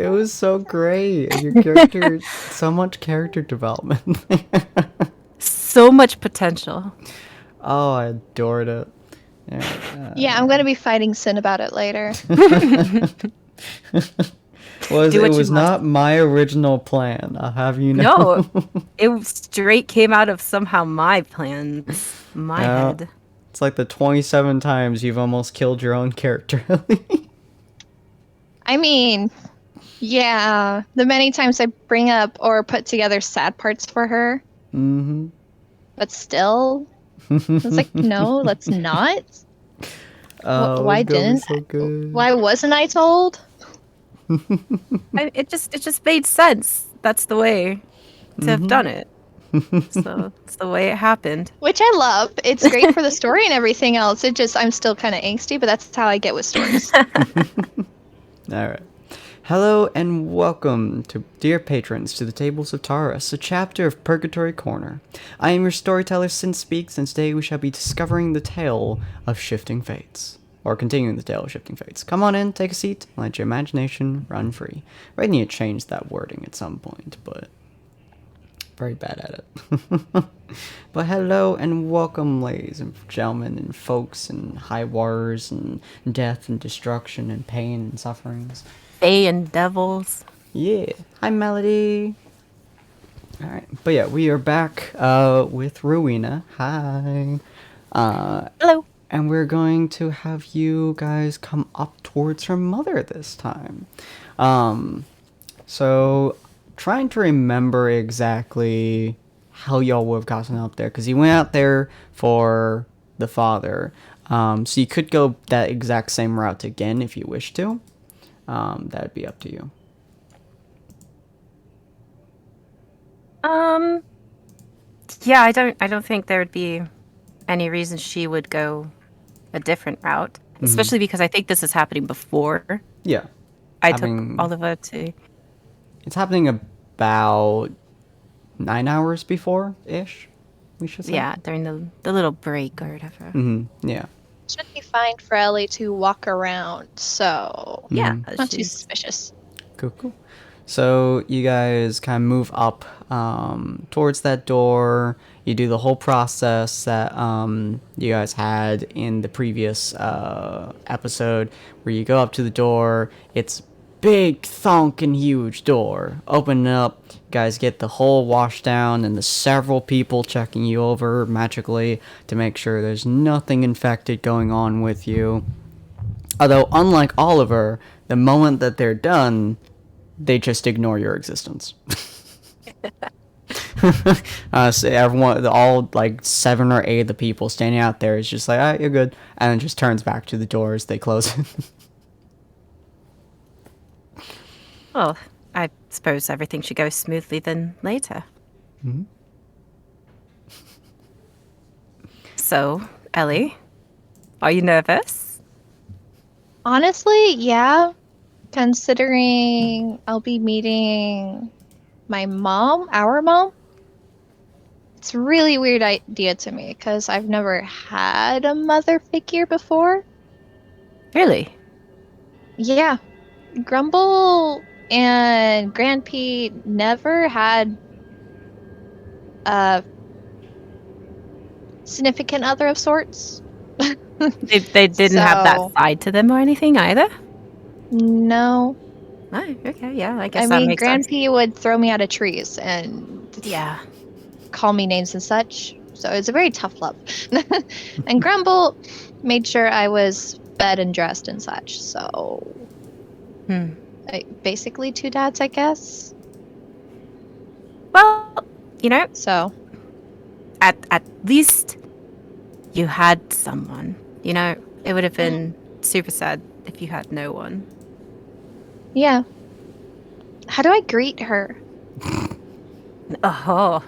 It was so great. Your character, so much character development. So much potential. Oh, I adored it. Yeah, I'm gonna be fighting Sin about it later. It was not my original plan. I'll have you know. No, it straight came out of somehow my plans, my head. It's like the 27 times you've almost killed your own character. I mean, yeah, the many times I bring up or put together sad parts for her. Mm-hmm. But still, it's like, no, let's not. Why didn't? So good. Why wasn't I told? It just made sense. That's the way to have done it. So it's the way it happened. Which I love. It's great for the story and everything else. I'm still kind of angsty, but that's how I get with stories. All right. Hello and welcome to dear patrons to the Tables of Taurus, a chapter of Purgatory Corner. I am your storyteller Sinspeaks, and today we shall be discovering the tale of shifting fates. Or continuing the tale of shifting fates. Come on in, take a seat, and let your imagination run free. I need to change that wording at some point, but very bad at it. But hello and welcome, ladies and gentlemen, and folks, and high waters, and death, and destruction, and pain, and sufferings. Fae and devils. Yeah. Hi, Melody. Alright. But yeah, we are back with Rowena. Hi. Hello. And we're going to have you guys come up towards her mother this time. So, trying to remember exactly how y'all would have gotten up there, because you went out there for the father. So you could go that exact same route again if you wish to. That'd be up to you. Yeah, I don't think there would be any reason she would go a different route, especially because I think this is happening before. Yeah. I took Oliver to. It's happening about 9 hours before-ish, we should say. Yeah, during the little break or whatever. Yeah. Should be fine for Ellie to walk around, so yeah, not too suspicious. Cool. So you guys kind of move up towards that door. You do the whole process that you guys had in the previous episode, where you go up to the door. It's big, thonking, huge door. Open it up. You guys get the whole wash down and the several people checking you over magically to make sure there's nothing infected going on with you. Although, unlike Oliver, the moment that they're done, they just ignore your existence. So everyone, all like 7 or 8 of the people standing out there is just like, "Alright, you're good," and then just turns back to the doors. They close it. Well, I suppose everything should go smoothly then later. So, Ellie, are you nervous? Honestly, yeah. Considering I'll be meeting my mom, our mom. It's a really weird idea to me because I've never had a mother figure before. Really? Yeah. Grumble and Grand P never had a significant other of sorts. They didn't have that side to them or anything either? No. Oh, okay, yeah, I guess that makes Grand sense. P would throw me out of trees and call me names and such. So it was a very tough love. And Grumble made sure I was fed and dressed and such. So basically 2 dads, I guess. Well, you know, so at least you had someone. You know, it would have been super sad if you had no one. Yeah. How do I greet her? Oh.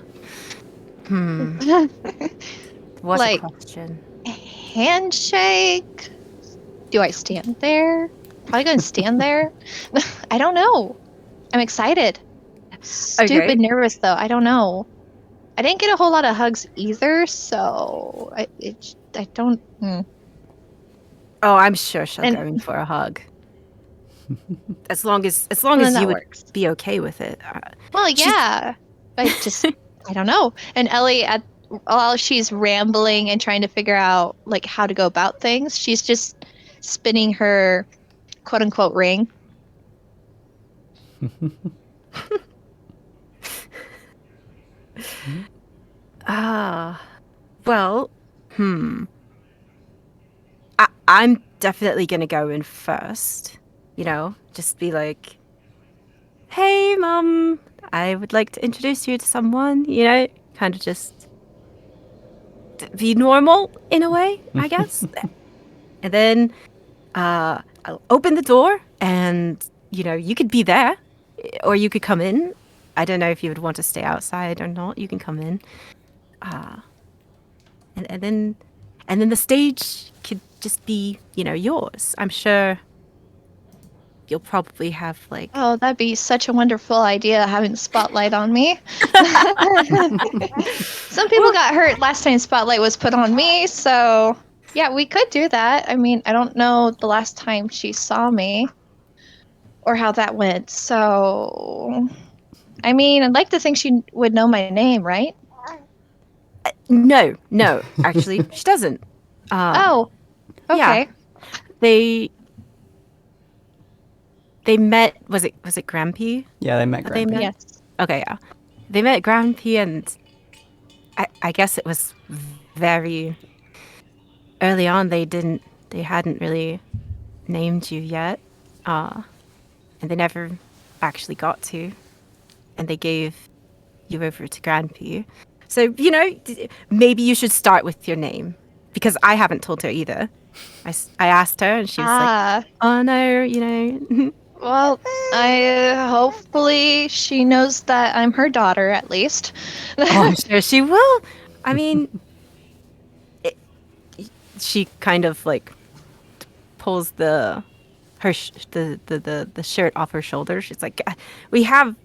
What like, a question. Handshake? Do I stand there? Probably gonna stand there. I don't know. I'm excited. Stupid nervous though. I don't know. I didn't get a whole lot of hugs either, so I don't. Oh, I'm sure she'll go in for a hug. As long as then you that would works. be okay with it. Well, She's- yeah. I don't know. And Ellie, while she's rambling and trying to figure out like how to go about things, she's just spinning her quote unquote ring. Well, I'm definitely gonna go in first. You know, just be like, "Hey, Mum, I would like to introduce you to someone." You know, kind of just be normal in a way, I guess. And then I'll open the door, and you know, you could be there, or you could come in. I don't know if you would want to stay outside or not. You can come in. And then the stage could just be, you know, yours. I'm sure you'll probably have like Oh, that'd be such a wonderful idea having the spotlight on me. Some people got hurt last time spotlight was put on me, so yeah, we could do that. I mean, I don't know the last time she saw me or how that went. So, I mean, I'd like to think she would know my name, right? no, actually she doesn't. Oh, Yeah. okay. They met, was it Grampy? Yeah, they met They Grampy. met? Yes. Okay, yeah. They met Grampy, and I guess it was very early on. They hadn't really named you yet. And they never actually got to. And they gave you over to Grampy. So, you know, maybe you should start with your name. Because I haven't told her either. I asked her, and she was like, oh, no, you know. Well, hopefully she knows that I'm her daughter at least. Oh, I'm sure she will. I mean, she kind of like pulls the shirt off her shoulder. She's like, we have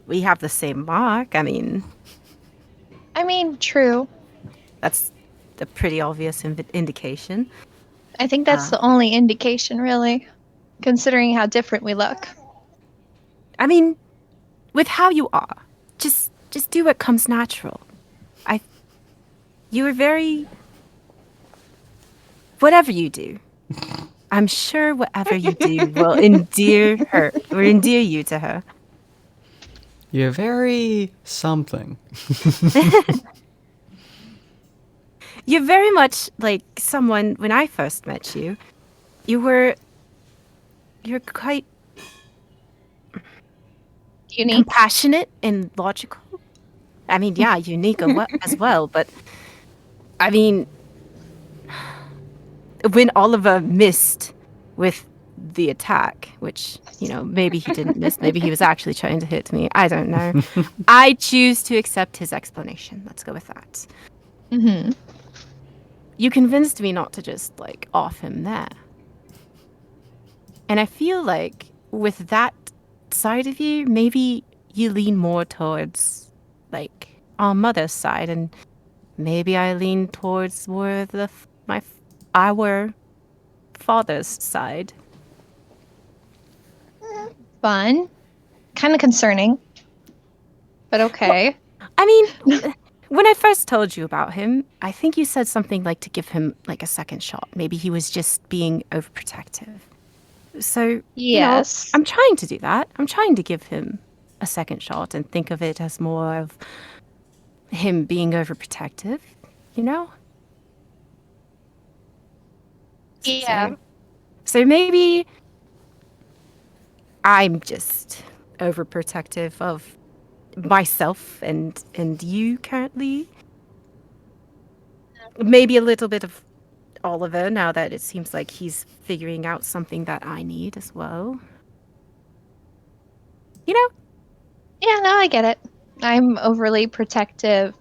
the same mark. I mean, True. that's a pretty obvious indication. I think that's the only indication, really, considering how different we look. I mean, with how you are, just do what comes natural. You are very. Whatever you do, I'm sure whatever you do will endear you to her. You're very something. You're very much like someone. When I first met you, you're quite Unique. compassionate and logical. I mean, yeah, unique as well, but I mean, when Oliver missed with the attack, which, you know, maybe he didn't miss, maybe he was actually trying to hit me. I don't know. I choose to accept his explanation. Let's go with that. Mm-hmm. You convinced me not to just, like, off him there. And I feel like with that side of you, maybe you lean more towards, like, our mother's side, and maybe I lean towards more our father's side. Fun. Kind of concerning. But okay. Well, I mean, when I first told you about him, I think you said something like to give him like a second shot. Maybe he was just being overprotective. So, Yes. you know, I'm trying to do that. I'm trying to give him a second shot and think of it as more of him being overprotective, you know? Yeah. So maybe I'm just overprotective of myself and you currently. Maybe a little bit of Oliver now that it seems like he's figuring out something that I need as well. You know? Yeah, no, I get it. I'm overly protective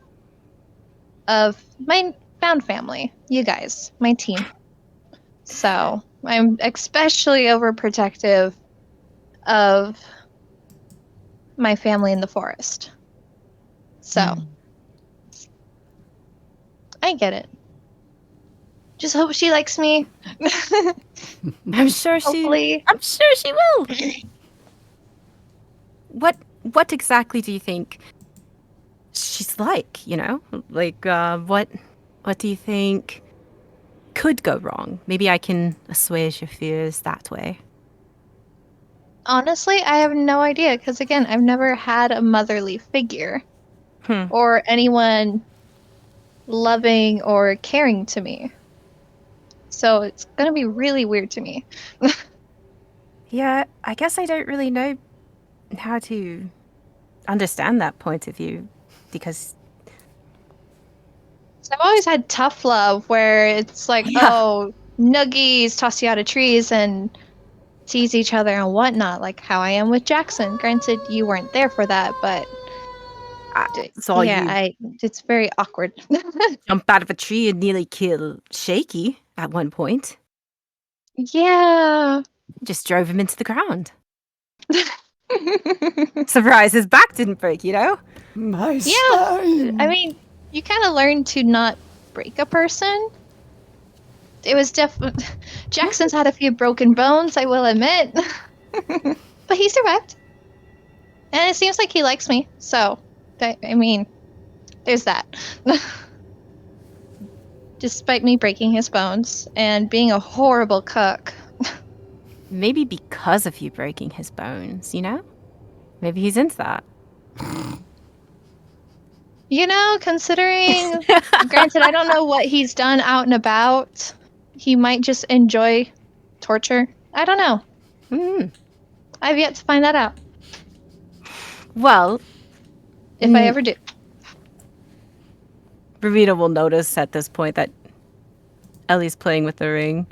of my found family, you guys, my team. So I'm especially overprotective of my family in the forest. So I get it. Just hope she likes me. I'm sure Hopefully. I'm sure she will. What exactly do you think she's like, you know? Like, what do you think could go wrong? Maybe I can assuage your fears that way. Honestly, I have no idea because, again, I've never had a motherly figure or anyone loving or caring to me. So it's going to be really weird to me. Yeah, I guess I don't really know how to understand that point of view because I've always had tough love where it's like, oh, nuggies, toss you out of trees and tease each other and whatnot, like how I am with Jackson. Granted, you weren't there for that, but saw you it's very awkward. jump out of a tree and nearly kill Shaky at one point. Yeah. Just drove him into the ground. Surprise, his back didn't break, you know? My Yeah. spine. I mean, you kind of learn to not break a person. It was definitely Jackson's had a few broken bones, I will admit. But he survived. And it seems like he likes me. So, I mean, there's that. Despite me breaking his bones and being a horrible cook. Maybe because of you breaking his bones, you know? Maybe he's into that. You know, considering, granted, I don't know what he's done out and about. He might just enjoy torture. I don't know. I've yet to find that out. Well, if I ever do. Rowena will notice at this point that Ellie's playing with the ring.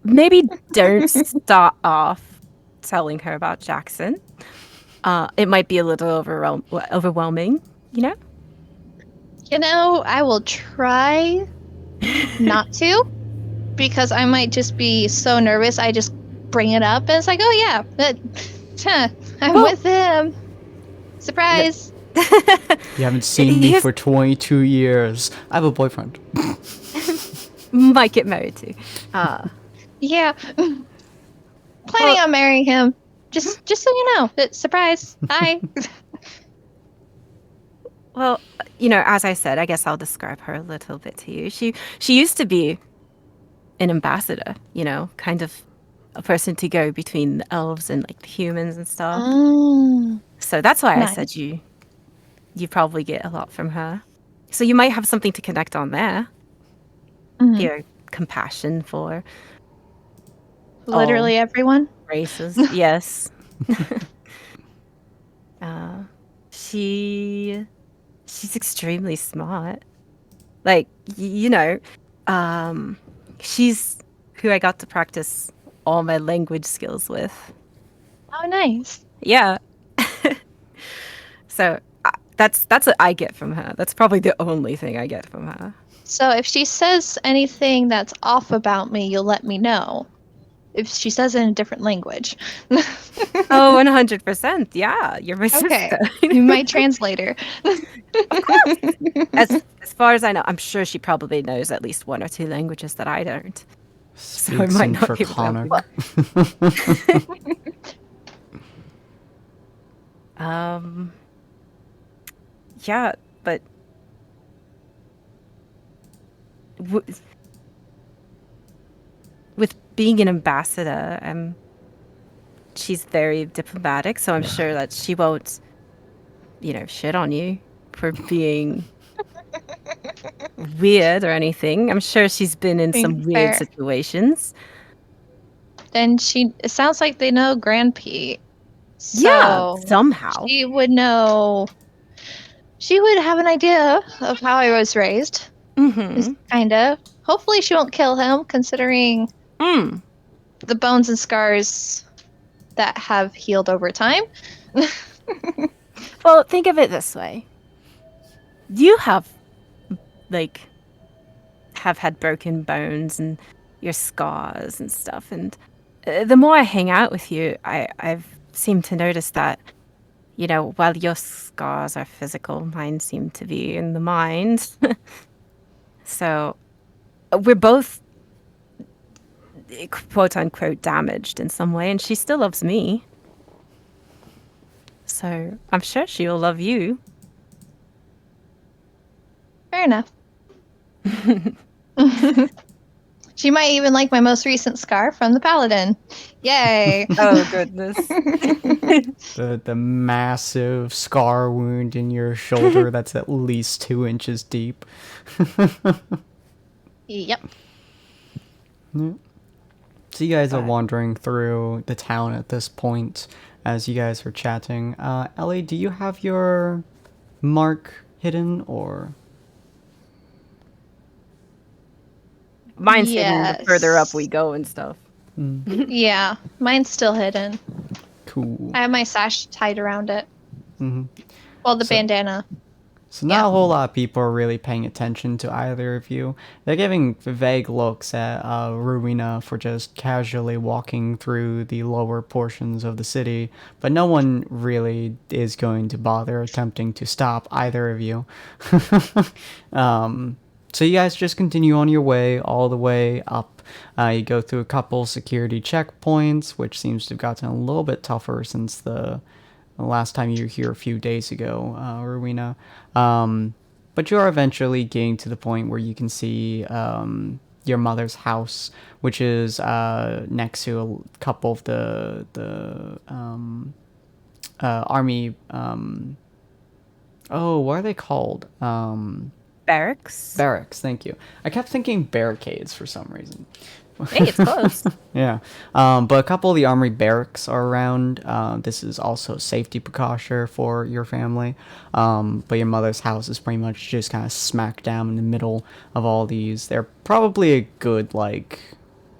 Maybe don't start off telling her about Jackson. It might be a little overwhelming, you know? You know, I will try not to, because I might just be so nervous. I just bring it up, and it's like, oh yeah, I'm with him. Surprise. You haven't seen me for 22 years. I have a boyfriend. Might get married too. Yeah. Planning on marrying him. Just so you know. Surprise. Hi. Well, you know, as I said, I guess I'll describe her a little bit to you. She used to be an ambassador, you know, kind of a person to go between the elves and like the humans and stuff. So that's why I said you probably get a lot from her. So you might have something to connect on there. Your compassion for literally everyone. Races, yes. She's extremely smart. Like, you know, she's who I got to practice all my language skills with. Oh, nice. Yeah. So that's what I get from her. That's probably the only thing I get from her. So if she says anything that's off about me, you'll let me know. If she says it in a different language. Oh, 100%. Yeah, you're my sister. You're my translator. As far as I know, I'm sure she probably knows at least one or two languages that I don't. So I might not be Connor. Yeah, but with being an ambassador, she's very diplomatic, so I'm sure that she won't, you know, shit on you for being weird or anything. I'm sure she's been in some weird situations. And it sounds like they know Grand P. So yeah, somehow. She would know. She would have an idea of how I was raised. Kind of. Hopefully she won't kill him, considering the bones and scars that have healed over time. Well, think of it this way. You have had broken bones and your scars and stuff, and the more I hang out with you, I've seemed to notice that, you know, while your scars are physical, mine seem to be in the mind. So we're both quote unquote damaged in some way, and she still loves me. So I'm sure she'll love you. Fair enough. She might even like my most recent scar from the paladin. Yay! Oh goodness. The massive scar wound in your shoulder that's at least 2 inches deep. Yep. Yeah. So you guys are wandering through the town at this point as you guys are chatting. Ellie, do you have your mark hidden or? Mine's hidden the further up we go and stuff. Yeah, mine's still hidden. Cool. I have my sash tied around it. Mm-hmm. Well, the bandana. So not a whole lot of people are really paying attention to either of you. They're giving vague looks at Rowena for just casually walking through the lower portions of the city, but no one really is going to bother attempting to stop either of you. So you guys just continue on your way all the way up. You go through a couple security checkpoints, which seems to have gotten a little bit tougher since the last time you were here a few days ago, Rowena. But you are eventually getting to the point where you can see your mother's house, which is next to a couple of the army. What are they called? Barracks. Barracks. Thank you. I kept thinking barricades for some reason. Hey, it's close. Yeah. But a couple of the armory barracks are around. This is also a safety precaution for your family. But your mother's house is pretty much just kind of smack down in the middle of all these. They're probably a good,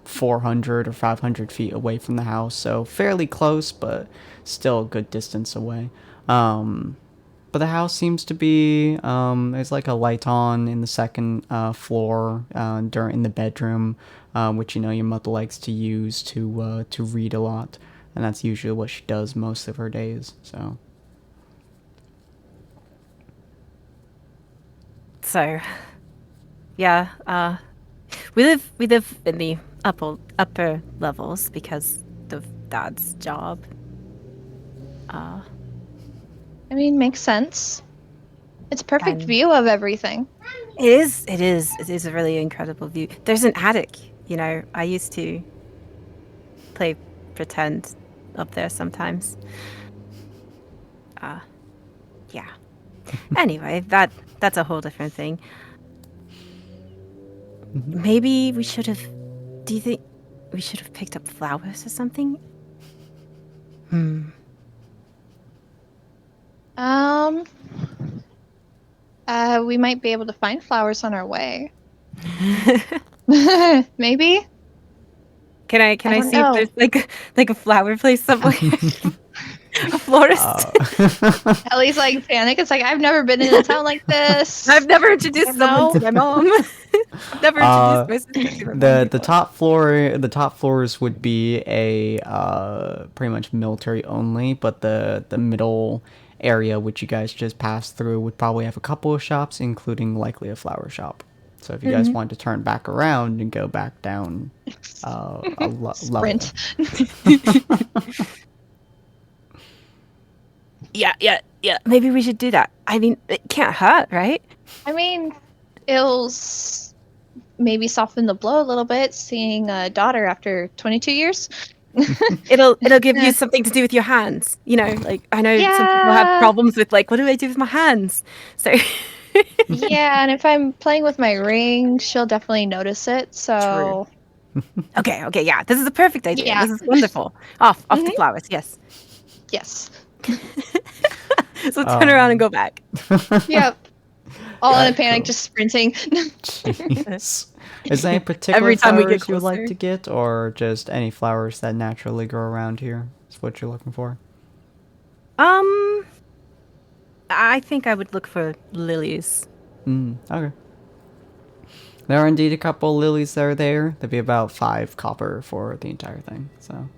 400 or 500 feet away from the house. So fairly close, but still a good distance away. But the house seems to be, there's a light on in the second floor in the bedroom, which your mother likes to use to read a lot, and that's usually what she does most of her days. So, yeah, we live in the upper levels because of Dad's job. I mean, makes sense. It's perfect view of everything. It is. It is a really incredible view. There's an attic. I used to play pretend up there sometimes. Yeah. Anyway, that's a whole different thing. Maybe we should have. Do you think we should have picked up flowers or something? We might be able to find flowers on our way. Maybe. Can I see if there's like a flower place somewhere? A florist. Ellie's panic. It's I've never been in a town like this. I've never introduced someone to my mom. I've never introduced my sister to my mom. The top floors would be a pretty much military only, but the middle area which you guys just passed through would probably have a couple of shops, including likely a flower shop. So if you guys want to turn back around and go back down Sprint. level. Yeah. Maybe we should do that. I mean, it can't hurt, right? I mean, it'll maybe soften the blow a little bit, seeing a daughter after 22 years. It'll give you something to do with your hands. I know some people have problems with what do I do with my hands? So yeah, and if I'm playing with my ring, she'll definitely notice it. So Okay, yeah. This is a perfect idea. Yeah. This is wonderful. Off the flowers, yes. Yes. So turn around and go back. Yep. All in a panic, just sprinting. Jeez. Is there any particular Every time we flowers get you would like closer. to get, or just any flowers that naturally grow around here? Is what you're looking for? I think I would look for lilies. Okay. There are indeed a couple lilies that are there. There'd be about 5 copper for the entire thing. So.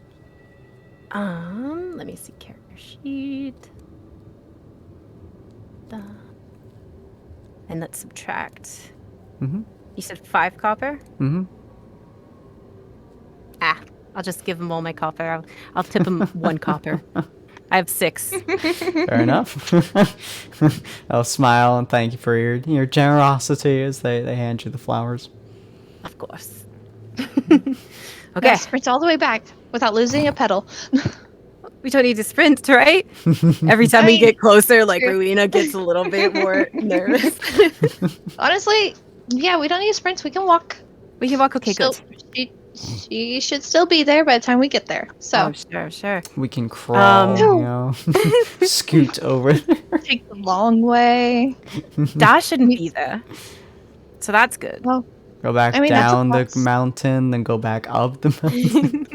Let me see character sheet. And let's subtract. Mm-hmm. You said 5 copper? Mm-hmm. I'll just give him all my copper. I'll tip him 1 copper. I have 6. Fair enough. I'll smile and thank you for your generosity as they hand you the flowers. Of course. Okay. Okay. Sprint all the way back without losing a petal. We don't need to sprint, right? Every time we get closer, like, true. Rowena gets a little bit more nervous. Honestly, yeah, we don't need sprints. We can walk. We can walk. Okay, So good. she should still be there by the time we get there. So Oh, sure. We can crawl, you Um, know, scoot over there. take the long way. Dash shouldn't be there. So that's good. Well, Go back I mean, that's a down the plus. mountain, then go back up the mountain.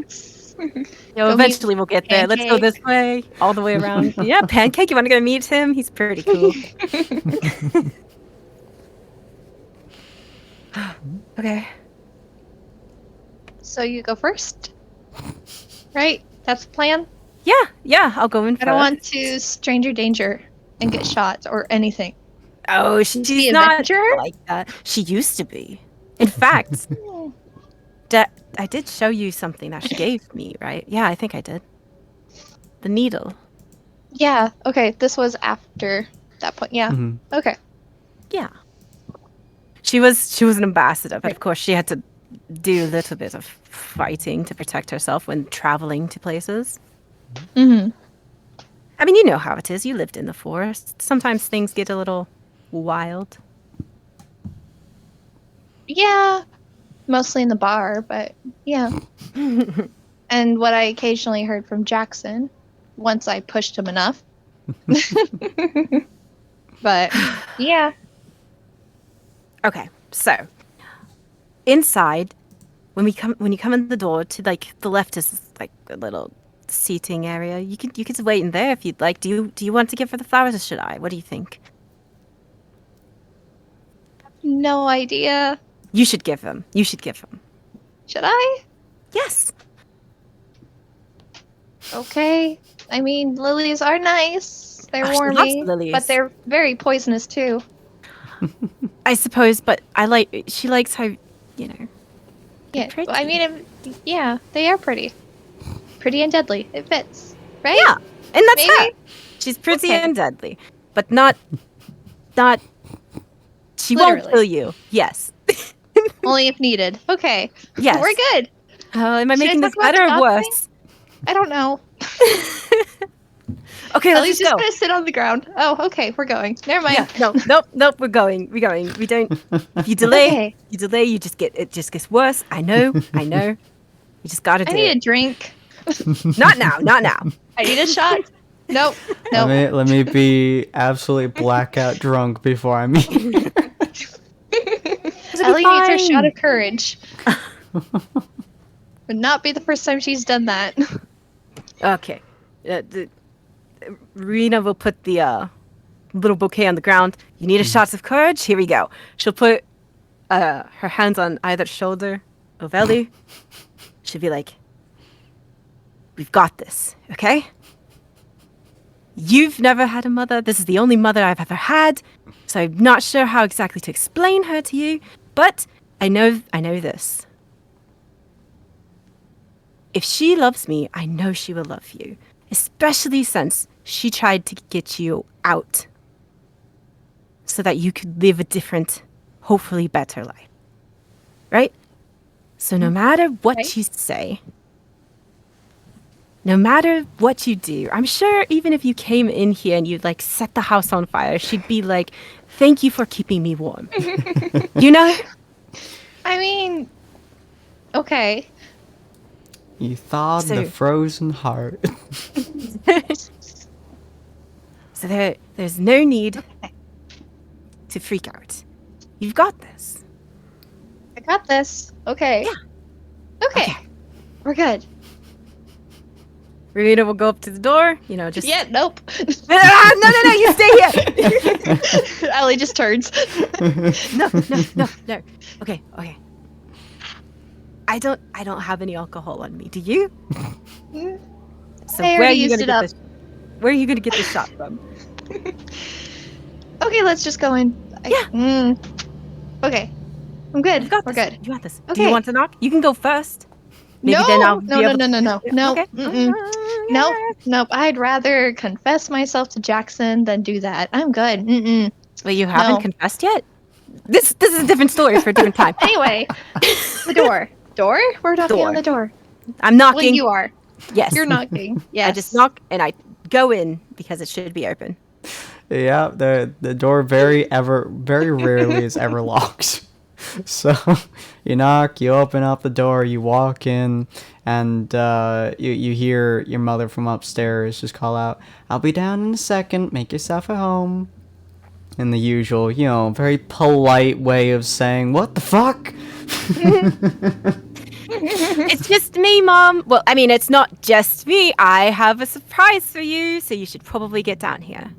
Yo, Go eventually we'll get there. Let's go Pancake. this way, all the way around. Yeah, Pancake, you want to go meet him? He's pretty cool. Okay. So you go first, right? That's the plan. Yeah, I'll go in first. I don't want to stranger danger and get shot or anything. Oh, she's the not adventurer? like that. She used to be. In fact, I did show you something that she gave me, right? Yeah, I think I did. The needle. Yeah. Okay. This was after that point. Yeah. Mhm. Okay. Yeah. She was an ambassador, but of course she had to do a little bit of fighting to protect herself when traveling to places. Mm-hmm. I mean, you know how it is. You lived in the forest. Sometimes things get a little wild. Yeah. Mostly in the bar, but yeah. And what I occasionally heard from Jackson once I pushed him enough. But yeah. Okay, so inside, when you come in the door, to like the left is like a little seating area. You could wait in there if you'd like. Do you want to give her the flowers, or should I? What do you think? No idea. You should give them. Should I? Yes. Okay. I mean, lilies are nice. They're Oh, she loves warmy, lilies. but they're very poisonous too. I suppose, but she likes how, you know. Yeah. pretty. I mean, yeah, they are pretty. Pretty and deadly. It fits, right? Yeah, and that's her. Maybe? She's pretty Okay. and deadly, but not. She Literally. won't kill you. Yes. Only if needed. Okay. Yes. We're good. Am I Should I making this talk about better the or dog worse? I don't know. Okay, let's Ellie's just just go. gonna sit on the ground. Oh, okay, we're going. Never mind. Yeah, nope. We're going. We don't. If you delay, Okay. it just gets worse. I know. You just gotta do I need it. a drink. Not now. I need a shot. Nope. Nope. Let me be absolutely blackout drunk before I meet. Ellie needs her fine. shot of courage. Would not be the first time she's done that. Okay. Rena will put the little bouquet on the ground. You need a shot of courage? Here we go. She'll put her hands on either shoulder of Ellie. She'll be like, we've got this, okay? You've never had a mother. This is the only mother I've ever had. So I'm not sure how exactly to explain her to you, but I know this. If she loves me, I know she will love you. Especially since she tried to get you out so that you could live a different, hopefully better life. Right? So no matter what Right. you say, no matter what you do, I'm sure even if you came in here and you'd like set the house on fire, she'd be like, thank you for keeping me warm. You know? I mean, okay. You thawed So- the frozen heart. So there's no need to freak out. You've got this. I got this. Okay. Yeah. Okay. We're good. Rowena will go up to the door, just... Yeah, nope. No, you stay here! Ellie just turns. No. Okay. I don't have any alcohol on me. Do you? So I already used it up. Where are you gonna get this shot from? Okay, let's just go in. Okay. I'm good. You got We're this. good. You got this. Do Okay. you want to knock? You can go first. Maybe then I'll be able No. Okay. Nope. I'd rather confess myself to Jackson than do that. I'm good. Mm-mm. Well, you haven't confessed yet? This is a different story for a different time. Anyway, the door. Door? We're knocking on the door. I'm knocking. Well, you are. Yes. You're knocking. Yes. I just knock and I go in because it should be open. Yeah, the door very rarely is ever locked. So you knock, you open up the door, you walk in, and you hear your mother from upstairs just call out, "I'll be down in a second, make yourself at home." In the usual, very polite way of saying, "What the fuck?" It's just me, Mom. Well, I mean, it's not just me. I have a surprise for you, so you should probably get down here.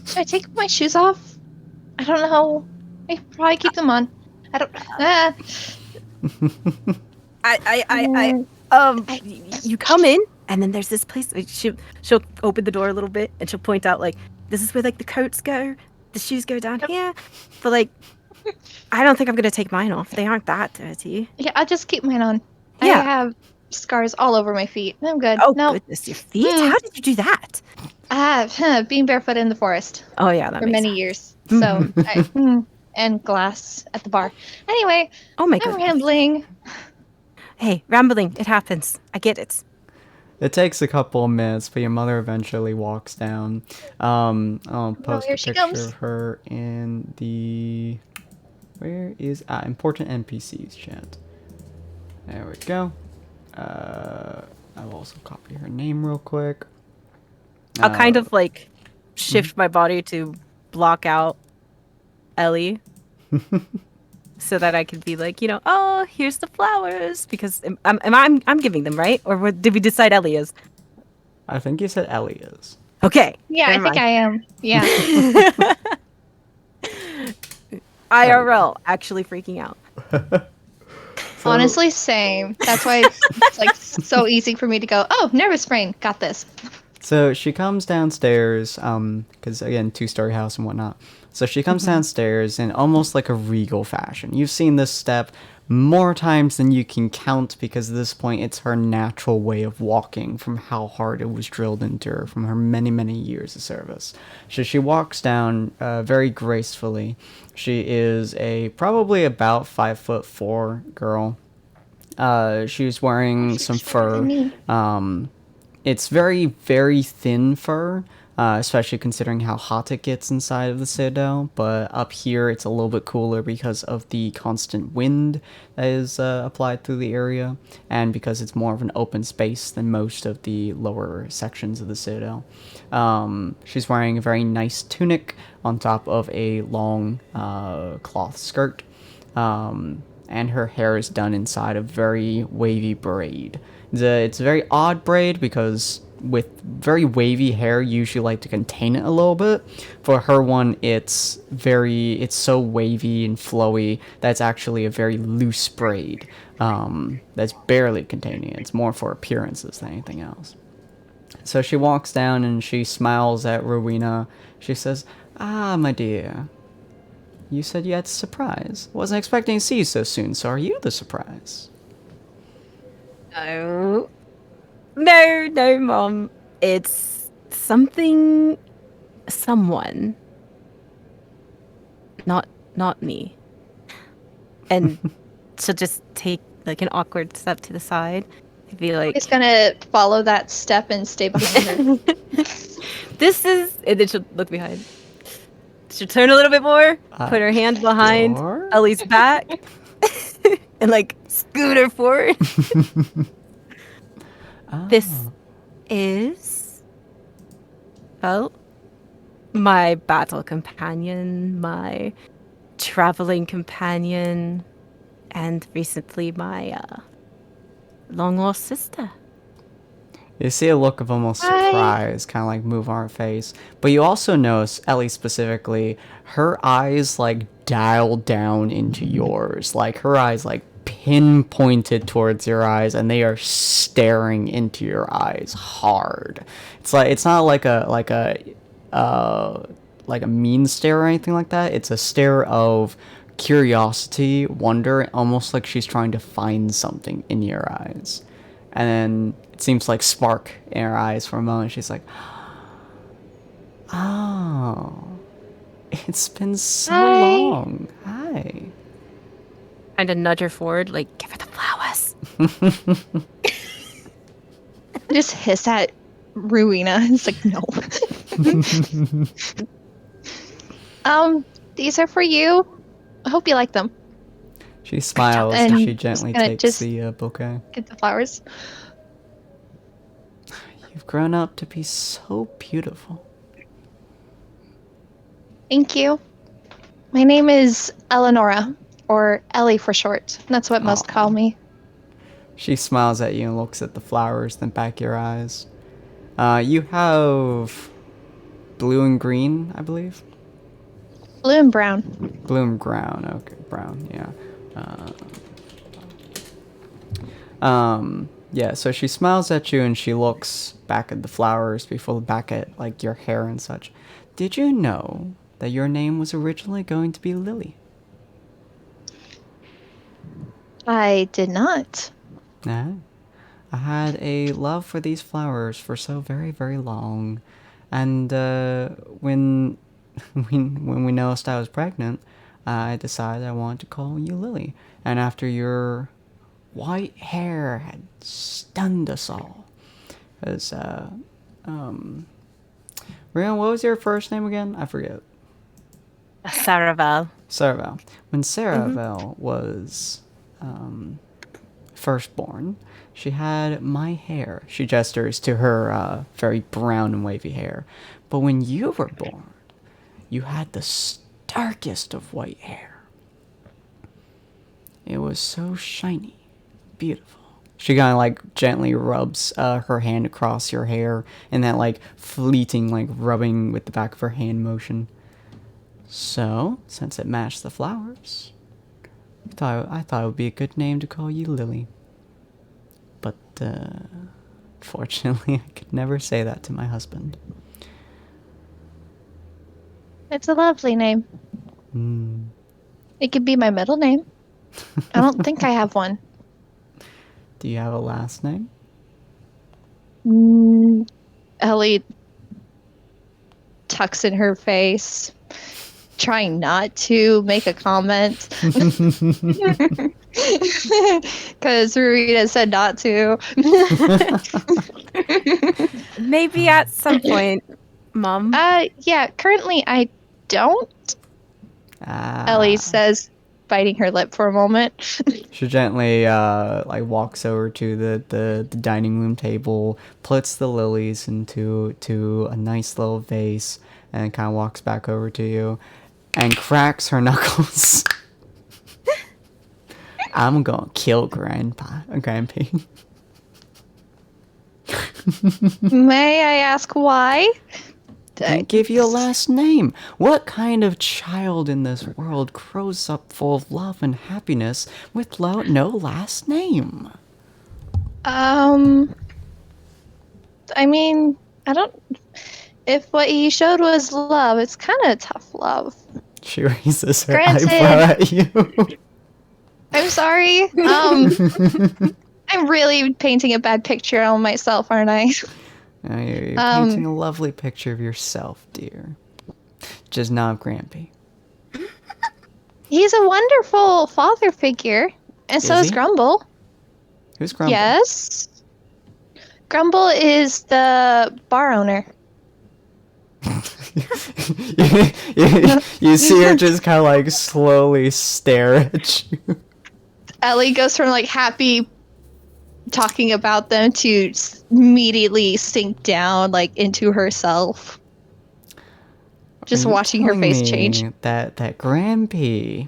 Should I take my shoes off? I don't know. I probably keep them on. I don't. You come in, and then there's this place. She'll open the door a little bit, and she'll point out like, this is where like the coats go, the shoes go down here. But like, I don't think I'm gonna take mine off. They aren't that dirty. Yeah, I'll just keep mine on. Yeah. I have scars all over my feet. I'm good. Oh no. Goodness, your feet? How did you do that? Being barefoot in the forest. Oh yeah, that for makes many sense. years. So and glass at the bar. Anyway, Oh my I'm goodness. rambling. Hey, rambling. It happens. I get it. It takes a couple of minutes, but your mother eventually walks down. I'll post here a she picture comes. of her in the... Where is... important NPCs chat. There we go. I'll also copy her name real quick. I'll kind of like shift my body to block out Ellie so that I could be like, oh, here's the flowers, because I'm giving them, right? Or did we decide Ellie is? I think you said Ellie is. Okay. Yeah, I think I am. Yeah. IRL, actually freaking out. Honestly, same. That's why it's like so easy for me to go, oh, nervous brain, got this. So she comes downstairs, because again, two-story house and whatnot. So she comes downstairs in almost like a regal fashion. You've seen this step more times than you can count, because at this point it's her natural way of walking from how hard it was drilled into her from her many, many years of service. So she walks down very gracefully. She is probably about 5'4" girl. She's wearing some fur. It's very, very thin fur, especially considering how hot it gets inside of the Citadel. But up here, it's a little bit cooler because of the constant wind that is applied through the area, and because it's more of an open space than most of the lower sections of the Citadel. She's wearing a very nice tunic on top of a long cloth skirt, and her hair is done inside a very wavy braid. It's a very odd braid, because with very wavy hair, you usually like to contain it a little bit. For her one, it's so wavy and flowy that it's actually a very loose braid that's barely containing it. It's more for appearances than anything else. So she walks down and she smiles at Rowena. She says, "Ah, my dear, you said you had a surprise. Wasn't expecting to see you so soon, so are you the surprise?" No, Mom. It's someone. Not me. And she'll just take like an awkward step to the side. To be like, He's gonna follow that step and stay behind her. this is, and then she'll look behind. She'll turn a little bit more, put her hand behind Sure. Ellie's back, and like scoot her forward. This is, well, my battle companion, my traveling companion, and recently my long lost sister. You see a look of almost Hi. surprise kind of like move on her face. But you also notice, Ellie specifically, her eyes like dial down into yours. Like her eyes like pinpointed towards your eyes, and they are staring into your eyes hard. It's not like a mean stare or anything like that. It's a stare of curiosity, wonder, almost like she's trying to find something in your eyes. And then it seems like spark in her eyes for a moment. She's like, oh, it's been so Hi. long. Hi. Kind of nudge her forward, like, give her the flowers. Just hiss at Rowena. It's like, no. These are for you. I hope you like them. She smiles And as she gently just gonna takes the bouquet. Get the flowers. You've grown up to be so beautiful. Thank you. My name is Eleonora, or Ellie for short. That's what most call me. She smiles at you and looks at the flowers, then back your eyes. You have blue and green, I believe? Blue and brown. Blue and brown. Okay, brown, yeah. Yeah, so she smiles at you and she looks back at the flowers before back at, like, your hair and such. Did you know that your name was originally going to be Lily? I did not. Nah. I had a love for these flowers for so very, very long. And when we noticed I was pregnant, I decided I wanted to call you Lily. And after your white hair had stunned us all. Because, Rian, what was your first name again? I forget. Saravel. Saravel. When Saravel was first born, she had my hair. She gestures to her very brown and wavy hair. But when you were born, you had the starkest of white hair. It was so shiny, beautiful. She kind of like gently rubs her hand across your hair in that like fleeting like rubbing with the back of her hand motion. So, since it matched the flowers, I thought it would be a good name to call you Lily. But, fortunately, I could never say that to my husband. It's a lovely name. It could be my middle name. I don't think I have one. Do you have a last name? Ellie tucks in her face, trying not to make a comment. Because Rowena said not to. Maybe at some point, Mom. Yeah, currently I don't. Ellie says, biting her lip for a moment. She gently like walks over to the dining room table, puts the lilies into a nice little vase, and kind of walks back over to you, and cracks her knuckles. I'm gonna kill Grampy. May I ask why? Can't give you a last name. What kind of child in this world grows up full of love and happiness with no last name? I mean, I don't. If what he showed was love, it's kind of tough love. She raises her Granted. eyebrow at you. I'm sorry. I'm really painting a bad picture on myself, aren't I? You're painting a lovely picture of yourself, dear. Just not of Grampy. He's a wonderful father figure, and so is he? Grumble. Who's Grumble? Yes. Grumble is the bar owner. You see her just kind of like slowly stare at you. Ellie goes from like happy talking about them to immediately sink down like into herself. Just watching her face change. That Grampy,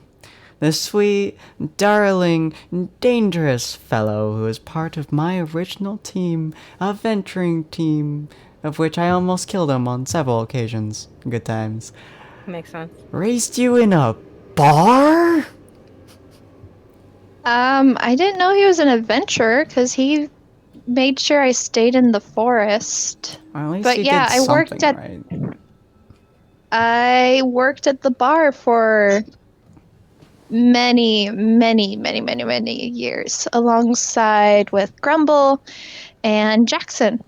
the sweet, darling, dangerous fellow who is part of my original team, a venturing team, of which I almost killed him on several occasions. Good times. Makes sense. Raised you in a bar? I didn't know he was an adventurer because he made sure I stayed in the forest. Well, at least But he yeah, did I worked something at right. I worked at the bar for many, many, many, many, many years, alongside with Grumble and Jackson.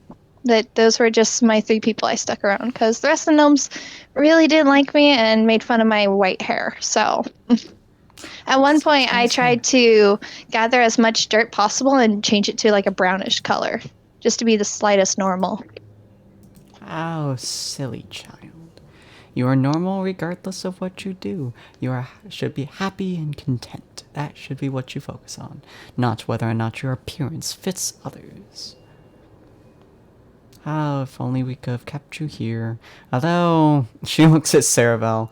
Those were just my 3 people I stuck around, because the rest of the gnomes really didn't like me and made fun of my white hair. So at one point, I tried to gather as much dirt possible and change it to like a brownish color, just to be the slightest normal. How silly, child. You are normal regardless of what you do. Should be happy and content. That should be what you focus on, not whether or not your appearance fits others. Oh, if only we could have kept you here. Although, she looks at Saravel.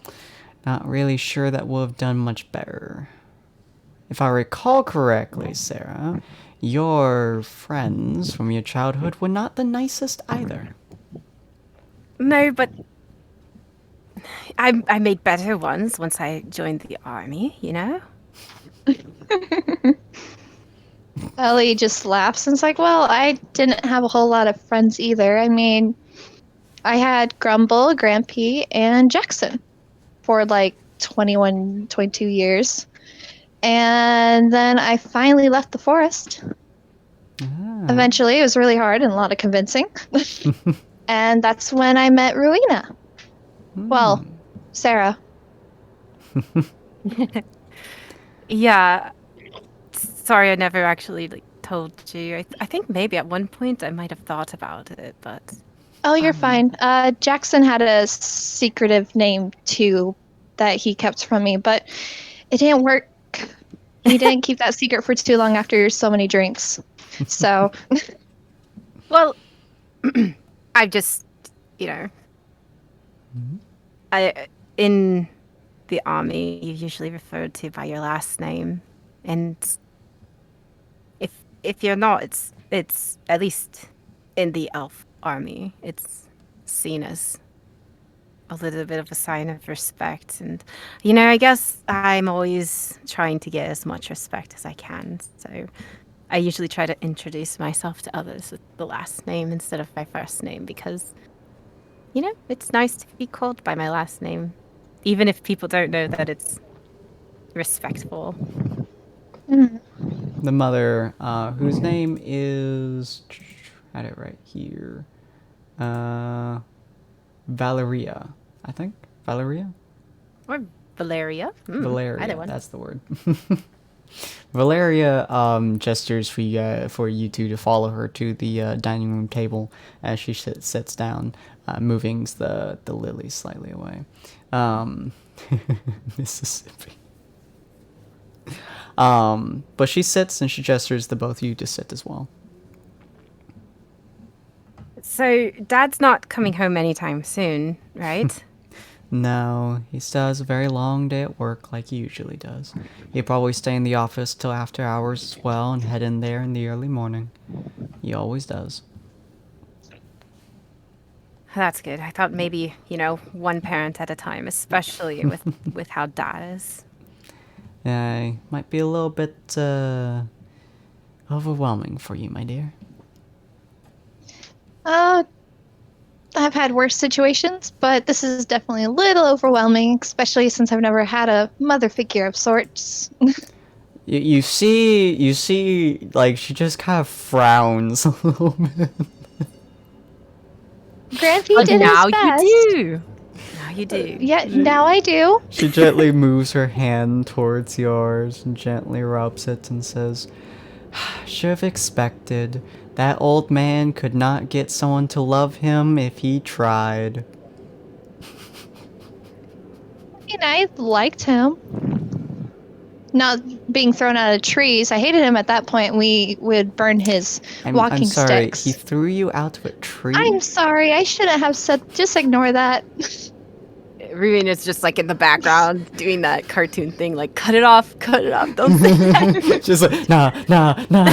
Not really sure that would have done much better. If I recall correctly, Sarah, your friends from your childhood were not the nicest either. No, but I made better ones once I joined the army, you know? Ellie just laughs and is like, well, I didn't have a whole lot of friends either. I mean, I had Grumble, Grampy, and Jackson for like 21, 22 years. And then I finally left the forest. Eventually, it was really hard and a lot of convincing. And that's when I met Rowena. Well, Sarah. Yeah. Sorry, I never actually told you. I think maybe at one point I might have thought about it, but... Oh, you're fine. Jackson had a secretive name, too, that he kept from me, but it didn't work. He didn't keep that secret for too long after so many drinks. So... Well, I just, you know... in the army, you're usually referred to by your last name, and if you're not, it's at least in the elf army, it's seen as a little bit of a sign of respect. And I guess I'm always trying to get as much respect as I can, so I usually try to introduce myself to others with the last name instead of my first name, because it's nice to be called by my last name, even if people don't know that it's respectful. The mother, whose name is... I had it right here. Valeria, I think. Valeria? Or Valeria. Valeria, either one. that's the word. Valeria gestures for you two to follow her to the dining room table as she sits down, moving the lilies slightly away. Mississippi. But she sits and she gestures to both of you to sit as well. So Dad's not coming home anytime soon, right? No, he still has a very long day at work like he usually does. He'll probably stay in the office till after hours as well and head in there in the early morning. He always does. That's good. I thought maybe, one parent at a time, especially with how Dad is. Yeah, might be a little bit overwhelming for you, my dear. I've had worse situations, but this is definitely a little overwhelming, especially since I've never had a mother figure of sorts. You see, like, she just kind of frowns a little bit. Grampy did his best. Now you do. Now you do. Yeah, now I do. She gently moves her hand towards yours and gently rubs it and says, "Should have expected. That old man could not get someone to love him if he tried." I mean, I liked him. Not being thrown out of trees. I hated him at that point. We would burn his walking I'm sorry, sticks. he threw you out of a tree? I'm sorry. I shouldn't have said... Just ignore that. Ruina's just like in the background doing that cartoon thing, like, cut it off, don't say that. Just like, nah.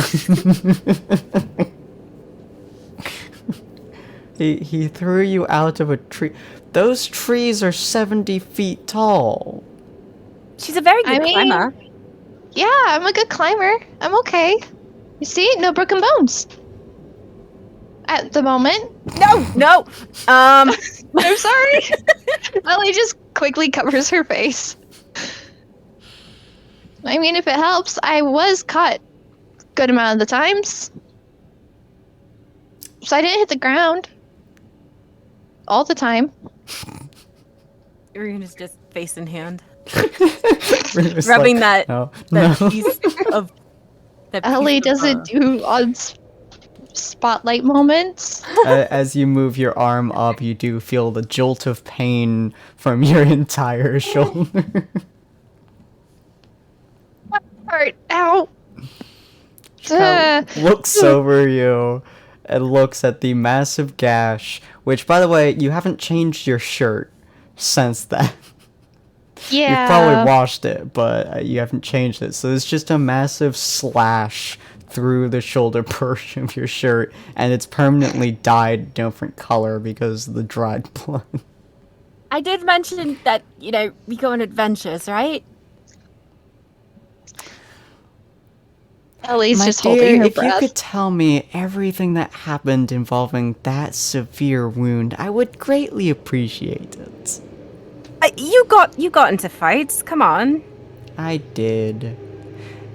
He threw you out of a tree. Those trees are 70 feet tall. She's a very good climber. Yeah, I'm a good climber. I'm okay. You see? No broken bones. At the moment. No. I'm sorry. Ellie just quickly covers her face. I mean, if it helps, I was cut good amount of the times. So I didn't hit the ground all the time. Runa's just face in hand. It's Rubbing like, that no. piece of Ellie doesn't do on spotlight moments. As you move your arm up, you do feel the jolt of pain from your entire shoulder. Heart, ow. Looks over you and looks at the massive gash, which, by the way, you haven't changed your shirt since then. Yeah. You've probably washed it, but you haven't changed it. So it's just a massive slash through the shoulder portion of your shirt, and it's permanently dyed a different color because of the dried blood. I did mention that, we go on adventures, right? Ellie's My just dear, holding her if breath. you could tell me everything that happened involving that severe wound, I would greatly appreciate it. You got into fights. Come on. I did.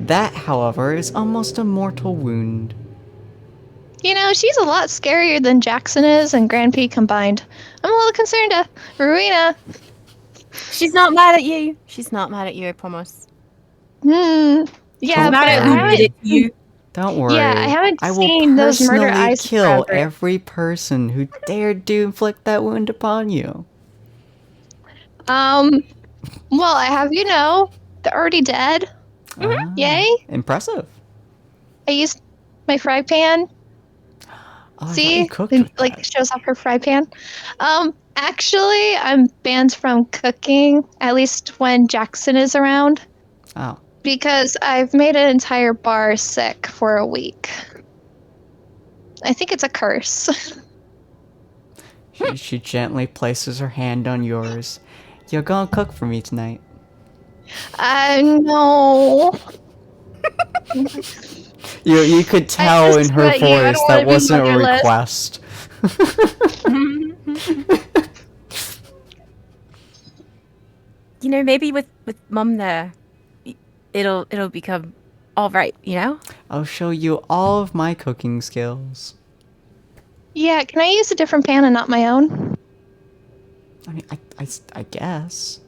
That, however, is almost a mortal wound. She's a lot scarier than Jackson is and Grand P combined. I'm a little concerned, Rowena. She's not mad at you. She's not mad at you, I promise. Yeah, She's but mad at I haven't. you. Don't worry. Yeah, I haven't I will seen those murder personally eyes kill forever. every person who dared to inflict that wound upon you. Well, I have, they're already dead. Ah, Yay. Impressive. I used my fry pan. Oh, I thought See? you cooked with Like, that. shows off her fry pan. Actually, I'm banned from cooking, at least when Jackson is around, Oh. because I've made an entire bar sick for a week. I think it's a curse. She gently places her hand on yours. You're gonna cook for me tonight. No. You could tell in just her met you. I voice don't that wanna be wasn't a motherless. request. Maybe with Mum there, it'll become all right. I'll show you all of my cooking skills. Yeah, can I use a different pan and not my own? I mean, I guess.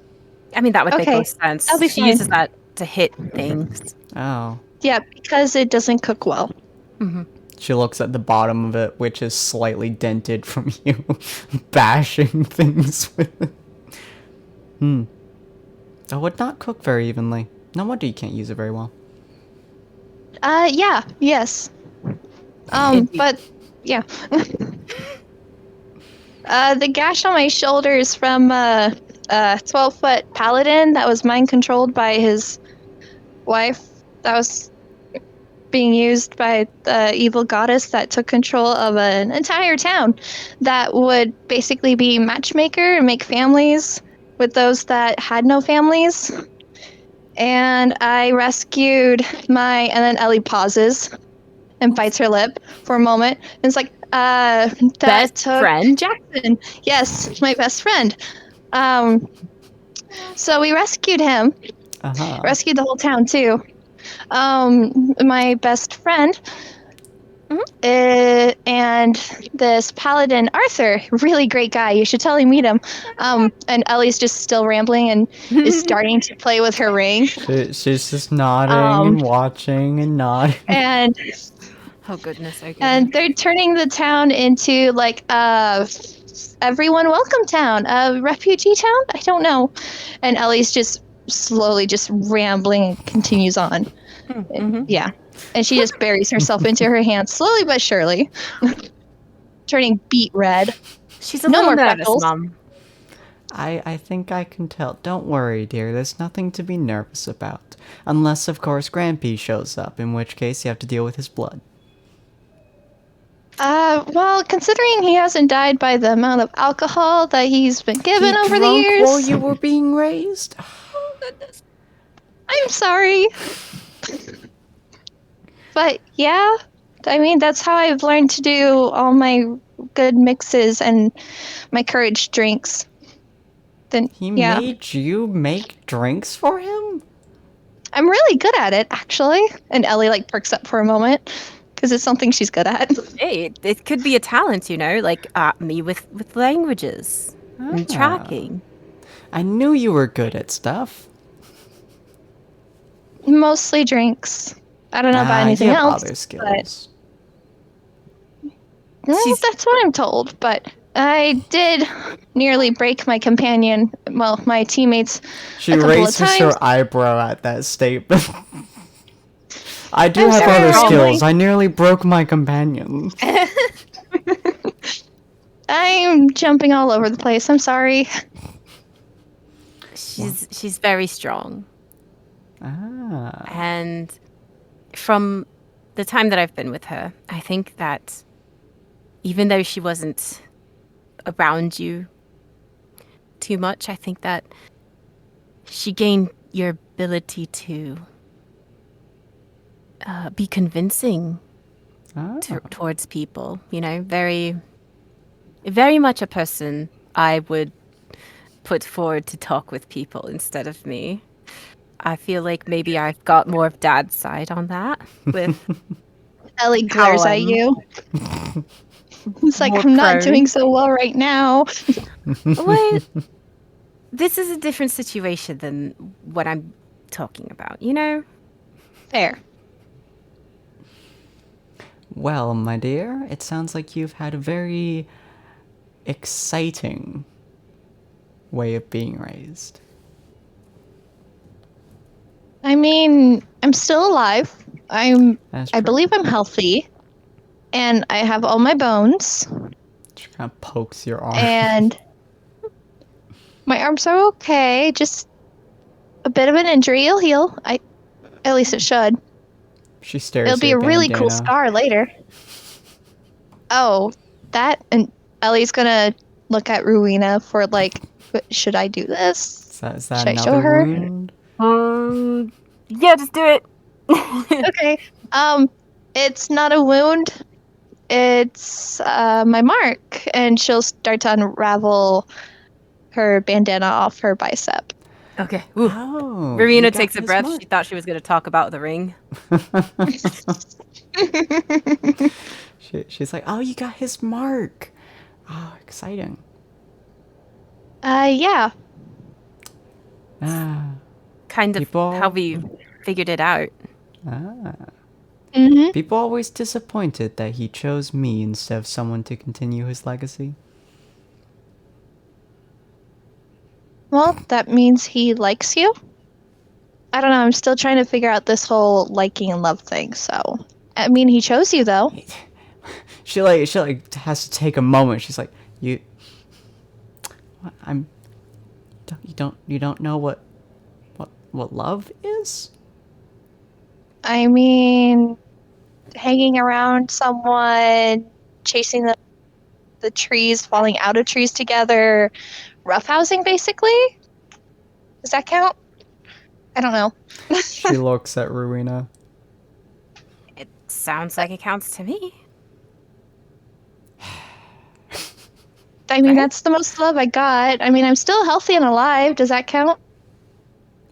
I mean, that would make Okay, most sense. I'll be She fine. uses that to hit things. Oh. Yeah, because it doesn't cook well. She looks at the bottom of it, which is slightly dented from you bashing things with it. It would not cook very evenly. No wonder you can't use it very well. Yeah, yes. But, yeah. The gash on my shoulder is from a 12-foot paladin that was mind-controlled by his wife. That was being used by the evil goddess that took control of an entire town that would basically be matchmaker and make families with those that had no families. And I rescued and then Ellie pauses and bites her lip for a moment. And it's like, that Best took friend? Jackson. Yes, my best friend. So we rescued him. Uh-huh. Rescued the whole town too. My best friend and this paladin Arthur, really great guy. You should totally meet him. And Ellie's just still rambling and is starting to play with her ring. She's just nodding and watching and nodding. And Oh goodness, okay. and they're turning the town into like everyone welcome town, a refugee town. I don't know. And Ellie's just slowly just rambling and continues on. Yeah. And she just buries herself into her hands slowly but surely, turning beet red. She's a No little more nervous, freckles. Mum. I think I can tell. Don't worry, dear. There's nothing to be nervous about. Unless, of course, Grandpa shows up, in which case you have to deal with his blood. Well, considering he hasn't died by the amount of alcohol that he's been given over the drunk years. while you were being raised? Oh, goodness. I'm sorry. But yeah, I mean, that's how I've learned to do all my good mixes and my courage drinks. Then He yeah. made you make drinks for him? I'm really good at it, actually. And Ellie like perks up for a moment because it's something she's good at. Hey, it could be a talent, like me with languages and tracking. I knew you were good at stuff. Mostly drinks. I don't know about You anything have else. other skills. Well, that's what I'm told, but I did nearly break my companion, well, my teammates, She a couple of raises times. her eyebrow at that statement. I do I'm have sorry, other Emily. skills. I nearly broke my companion. I'm jumping all over the place. I'm sorry. She's very strong. Ah. And from the time that I've been with her, I think that even though she wasn't around you too much, I think that she gained your ability to be convincing towards people. Very, very much a person I would put forward to talk with people instead of me. I feel like maybe I've got more of Dad's side on that with Ellie glares at you. It's like, I'm not doing so well right now. Well, this is a different situation than what I'm talking about, Fair. Well, my dear, it sounds like you've had a very exciting way of being raised. I mean, I'm still alive. I That's believe I'm healthy. And I have all my bones. She kind of pokes your arm. And my arms are okay. Just a bit of an injury. It'll heal. At least it should. She stares. It'll be a really cool scar later. Oh, that, and Ellie's gonna look at Rowena for like, should I do this? Is that should I another show her? wound? Yeah, just do it. Okay. It's not a wound. It's my mark, and she'll start to unravel her bandana off her bicep. Okay. Oh, Rowena takes a breath. She thought she was going to talk about the ring. She's like, oh, you got his mark. Oh, exciting. Yeah. Kind of how we figured it out. Mm-hmm. People always disappointed that he chose me instead of someone to continue his legacy. Well, that means he likes you. I don't know. I'm still trying to figure out this whole liking and love thing. So, I mean, he chose you though. She has to take a moment. She's like, you don't know what love is? I mean, hanging around someone, chasing the trees, falling out of trees together, roughhousing, basically. Does that count? I don't know. She looks at Rowena. It sounds like it counts to me. I mean, that's the most love I got. I mean, I'm still healthy and alive. Does that count?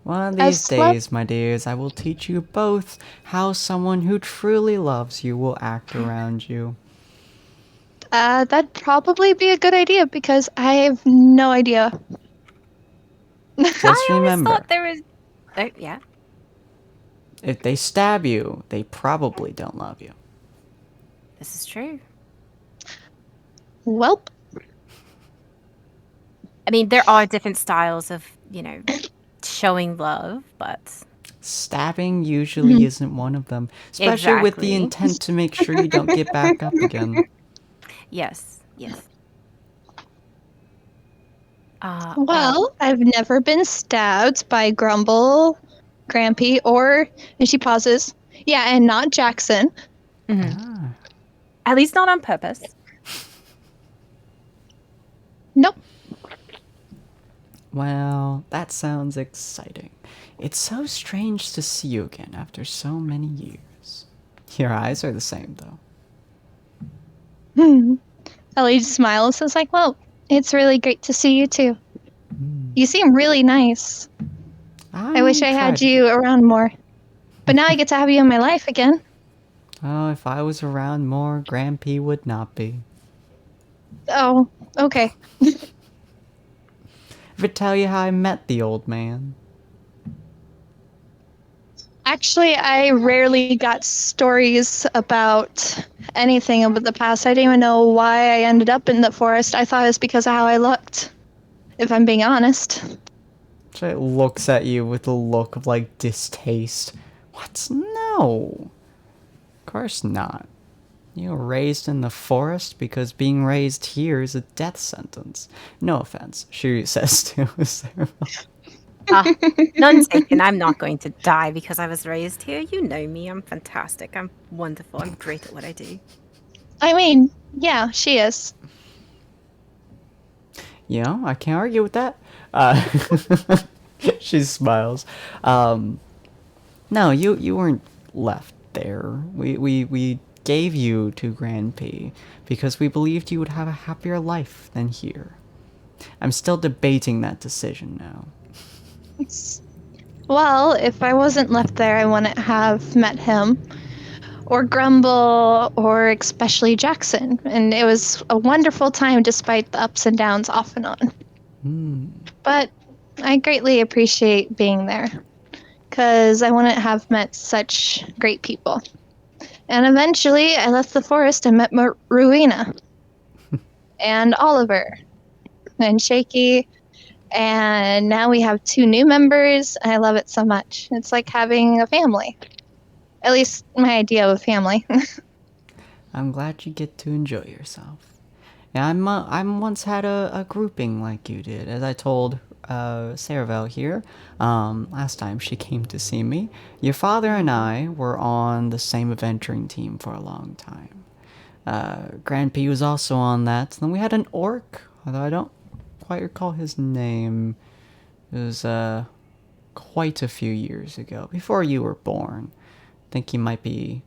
One of these days, my dears, I will teach you both how someone who truly loves you will act around you. That'd probably be a good idea because I have no idea. Just remember, thought there was... yeah. If they stab you, they probably don't love you. This is true. Welp. I mean, there are different styles of, showing love, but... Stabbing usually isn't one of them. Especially with the intent to make sure you don't get back up again. Yes. Well, I've never been stabbed by Grumble, Grampy, and she pauses. Yeah, and not Jackson. Mm-hmm. At least not on purpose. Nope. Well, that sounds exciting. It's so strange to see you again after so many years. Your eyes are the same, though. Ellie smiles and is like, well, it's really great to see you, too. You seem really nice. I wish I tried had to you around more. But now I get to have you in my life again. Oh, if I was around more, Grandpa would not be. Oh, okay. Ever tell you how I met the old man? Actually, I rarely got stories about anything about the past. I didn't even know why I ended up in the forest. I thought it was because of how I looked, if I'm being honest. She looks at you with a look of, like, distaste. What? No. Of course not. You were raised in the forest because being raised here is a death sentence. No offense, she says to Sarah. None taken. I'm not going to die because I was raised here. You know me. I'm fantastic. I'm wonderful. I'm great at what I do. I mean, yeah, she is. You know, I can't argue with that. She smiles. No, you weren't left there. We gave you to Grandpa because we believed you would have a happier life than here. I'm still debating that decision now. Well, if I wasn't left there, I wouldn't have met him, or Grumble, or especially Jackson. And it was a wonderful time despite the ups and downs off and on. But I greatly appreciate being there, because I wouldn't have met such great people. And eventually, I left the forest and met Rowena, and Oliver, and Shaky, and now we have 2 new members, and I love it so much. It's like having a family. At least my idea of a family. I'm glad you get to enjoy yourself. Yeah, I'm once had a grouping like you did, as I told Saravel here last time she came to see me. Your father and I were on the same adventuring team for a long time. Grandpa was also on that. Then we had an orc, although I don't quite recall his name. It was quite a few years ago, before you were born. I think he might be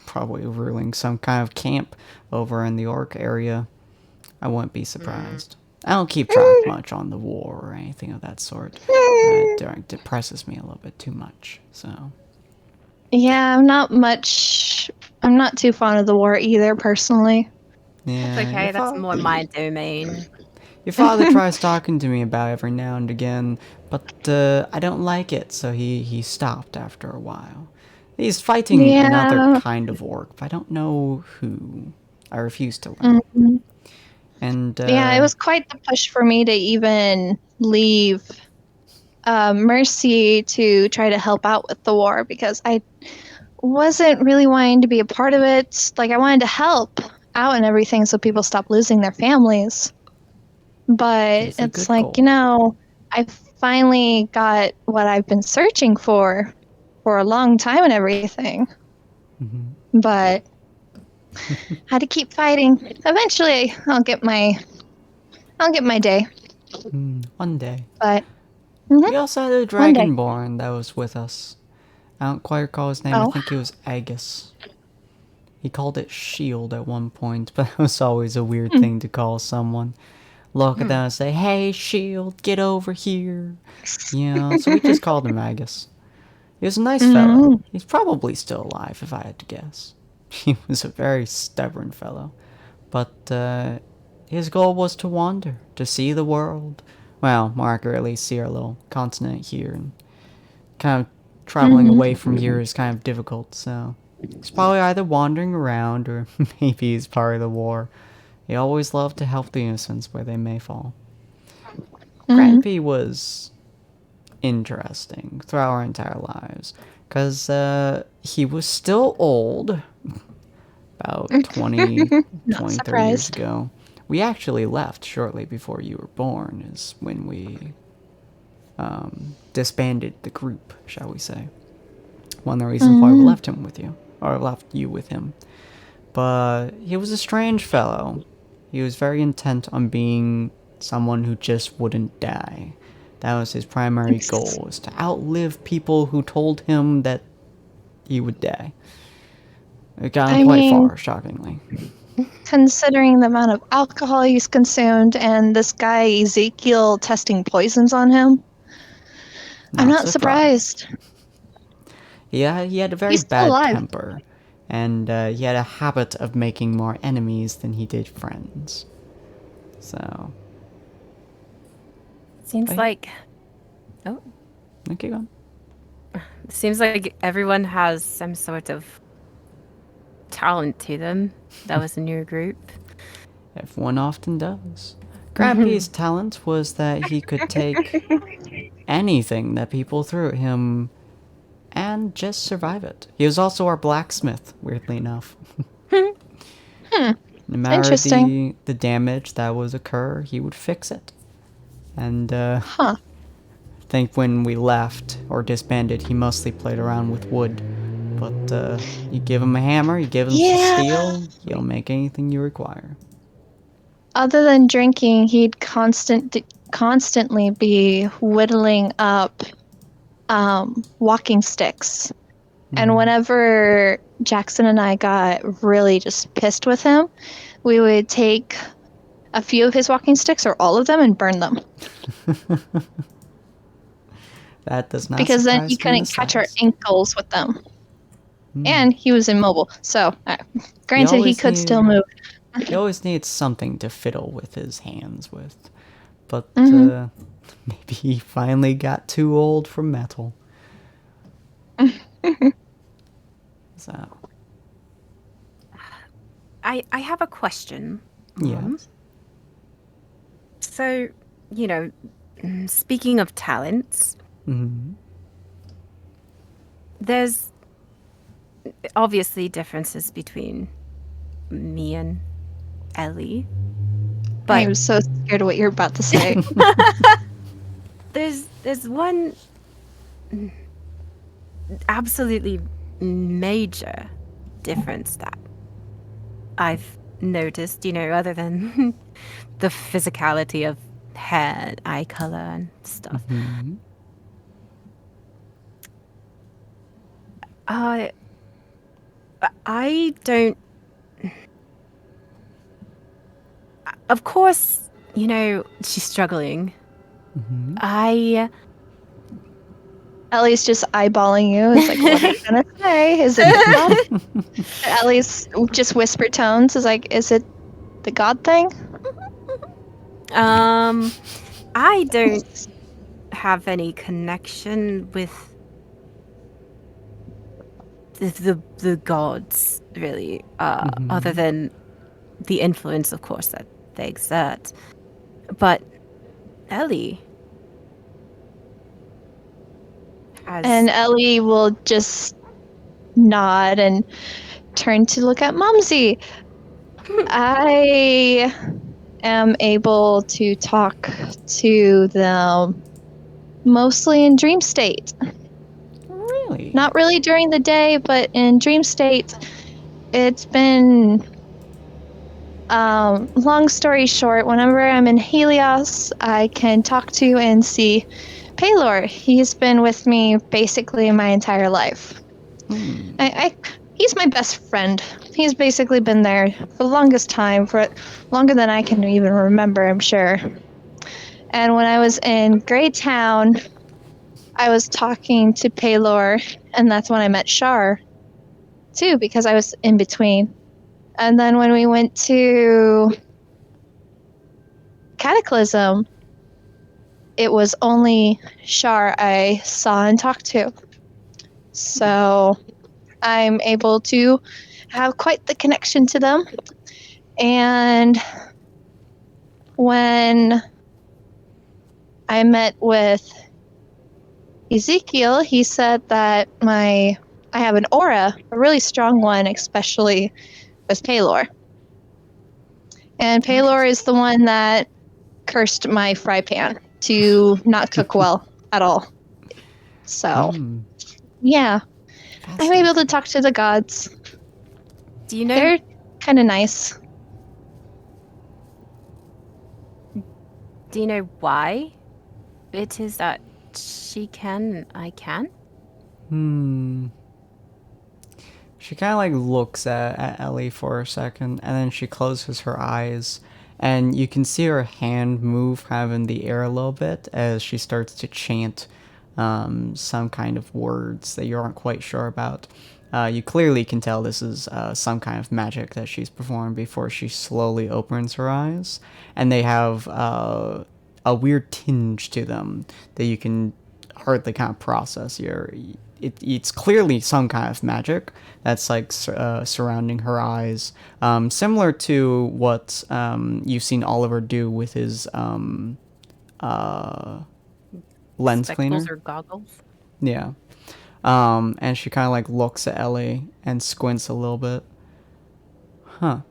probably ruling some kind of camp over in the orc area. I wouldn't be surprised. I don't keep track much on the war or anything of that sort. It depresses me a little bit too much, so. Yeah, I'm not too fond of the war either, personally. Yeah, It's okay. That's more my domain. Your father tries talking to me about it every now and again, but I don't like it, so he stopped after a while. He's fighting another kind of orc, but I don't know who. I refuse to learn. Mm-hmm. And yeah, it was quite the push for me to even leave Mercy to try to help out with the war, because I wasn't really wanting to be a part of it. Like, I wanted to help out and everything so people stop losing their families. But it's like, goal. I finally got what I've been searching for a long time and everything. Mm-hmm. But had to keep fighting. Eventually, I'll get my day. One day. But we also had a Dragonborn that was with us. I don't quite recall his name. I think it was Agus. He called it Shield at one point, but it was always a weird thing to call someone. Look at them and say, "Hey, Shield, get over here." You know, so we just called him Agus. He was a nice fellow. He's probably still alive, if I had to guess. He was a very stubborn fellow. But his goal was to wander, to see the world. Well, more accurately, see our little continent here. And kind of traveling away from here is kind of difficult, so he's probably either wandering around or maybe he's part of the war. He always loved to help the innocents where they may fall. Grandpa was interesting throughout our entire lives, because he was still old. About 20, 30 years ago. We actually left shortly before you were born, is when we disbanded the group, shall we say. One of the reasons why we left him with you, or left you with him. But he was a strange fellow. He was very intent on being someone who just wouldn't die. That was his primary goal, was to outlive people who told him that he would die. It got quite far, shockingly. Considering the amount of alcohol he's consumed and this guy Ezekiel testing poisons on him, I'm not surprised. Yeah, he had a very He's still bad alive. temper, and he had a habit of making more enemies than he did friends. So, Seems Wait. like. Oh. okay, go on. Seems like everyone has some sort of talent to them. That was in your group. Everyone often does. Grampy's talent was that he could take anything that people threw at him and just survive it. He was also our blacksmith, weirdly enough. No matter Interesting. the damage that would occur, he would fix it. And Huh. I think when we left or disbanded, he mostly played around with wood. But you give him a hammer, you give him some steel, he'll make anything you require. Other than drinking, he'd constantly be whittling up walking sticks. And whenever Jackson and I got really just pissed with him, we would take a few of his walking sticks or all of them and burn them. That does not Because then surprise he me in couldn't the catch our slightest. ankles with them. And he was immobile. So, granted, he always could still move. He always needs something to fiddle with his hands with. But maybe he finally got too old for metal. So, I have a question. yes. So, speaking of talents, there's obviously differences between me and Ellie. But I'm so scared of what you're about to say. there's one absolutely major difference that I've noticed, other than the physicality of hair, eye color, and stuff. I don't. Of course, she's struggling. Ellie's just eyeballing you. It's like, what are you gonna say? Is it God? Ellie's just whisper tones. Is like, is it the God thing? I don't have any connection with the gods, really, other than the influence, of course, that they exert. But Ellie has... And Ellie will just nod and turn to look at Mumsy. I am able to talk to them mostly in dream state. Really? Not really during the day, but in dream state. It's been... long story short, whenever I'm in Helios, I can talk to and see Paylor. He's been with me basically my entire life. He's my best friend. He's basically been there for the longest time, for longer than I can even remember, I'm sure. And when I was in Greytown, I was talking to Paylor, and that's when I met Shar, too, because I was in between. And then when we went to Cataclysm, it was only Shar I saw and talked to. So I'm able to have quite the connection to them. And when I met with Ezekiel, he said that I have an aura, a really strong one, especially with Paylor. And Paylor is the one that cursed my fry pan to not cook well at all. So, yeah. I'm able to talk to the gods. Do you know? They're kind of nice. Do you know why it is that she can and I can't? She kind of like looks at Ellie for a second, and then she closes her eyes, and you can see her hand move kind of in the air a little bit as she starts to chant some kind of words that you aren't quite sure about. You clearly can tell this is some kind of magic that she's performed before she slowly opens her eyes, and they have a weird tinge to them that you can hardly kind of process. It's clearly some kind of magic that's like surrounding her eyes, similar to what you've seen Oliver do with his lens cleaner. Spectacles or goggles? Yeah. And she kind of like looks at Ellie and squints a little bit. Huh.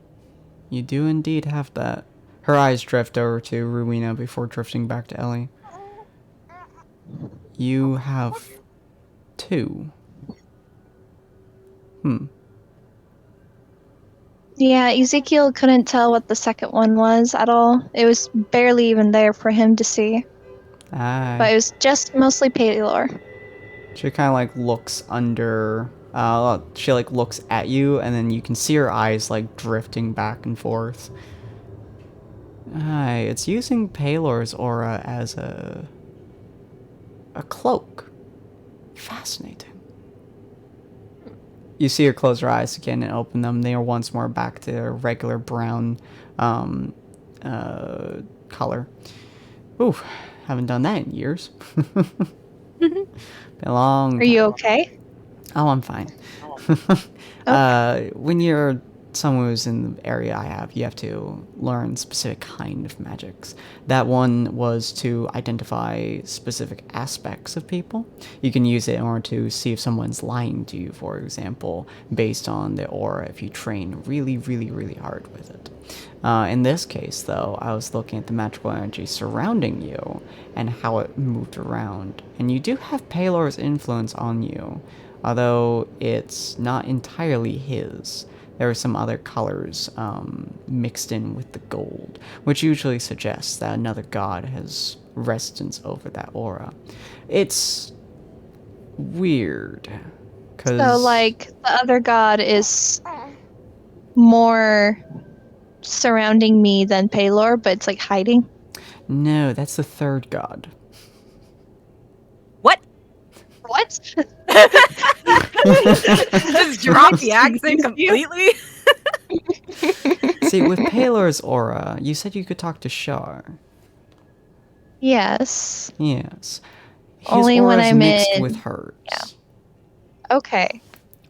You do indeed have that. Her eyes drift over to Rowena before drifting back to Ellie. You have 2. Yeah, Ezekiel couldn't tell what the second one was at all. It was barely even there for him to see. But it was just mostly Palor. She kind of like looks under. She like looks at you, and then you can see her eyes like drifting back and forth. It's using Palor's aura as a cloak. Fascinating. You see her close her eyes again and open them. They are once more back to their regular brown color. Ooh, haven't done that in years. Been a long time. Are you okay? Oh, I'm fine. When you're someone who's in the area I have, you have to learn specific kind of magics. That one was to identify specific aspects of people. You can use it in order to see if someone's lying to you, for example, based on the aura, if you train really, really, really hard with it. In this case, though, I was looking at the magical energy surrounding you and how it moved around. And you do have Palor's influence on you, although it's not entirely his. There are some other colors mixed in with the gold, which usually suggests that another god has residence over that aura. It's weird. So, like, the other god is more surrounding me than Palor, but it's like hiding? No, that's the third god. What? What? Just drop the accent completely? See, with Palor's aura, you said you could talk to Shar. Yes. Yes. His Only when aura's I'm mixed in... with hers. Yeah. Okay.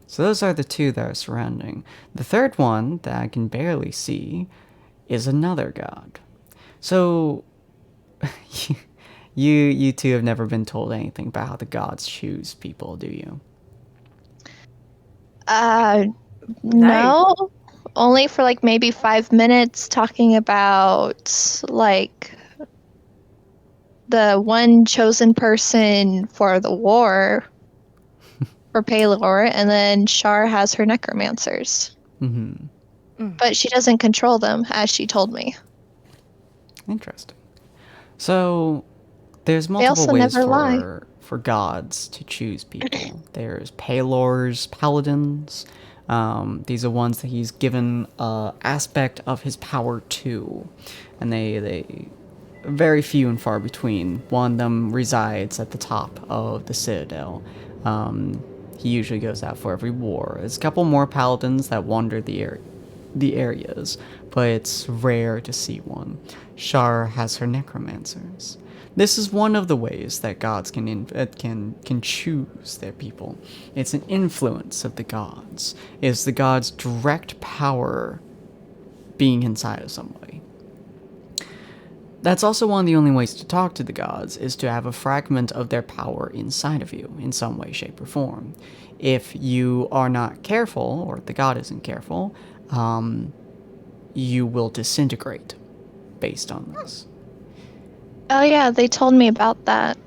So those are the 2 that are surrounding. The third one, that I can barely see, is another god. So, you 2 have never been told anything about how the gods choose people, do you? No. Only for like maybe 5 minutes talking about like the one chosen person for the war for Palor, and then Shar has her necromancers. But she doesn't control them, as she told me. Interesting. So, there's multiple ways for gods to choose people. There's Palor's paladins. These are ones that he's given an aspect of his power to. And they very few and far between. One of them resides at the top of the Citadel. He usually goes out for every war. There's a couple more paladins that wander the areas, but it's rare to see one. Shar has her necromancers. This is one of the ways that gods can choose their people. It's an influence of the gods. It's the gods' direct power being inside of somebody. That's also one of the only ways to talk to the gods, is to have a fragment of their power inside of you in some way, shape, or form. If you are not careful, or the god isn't careful, you will disintegrate based on this. Oh yeah, they told me about that.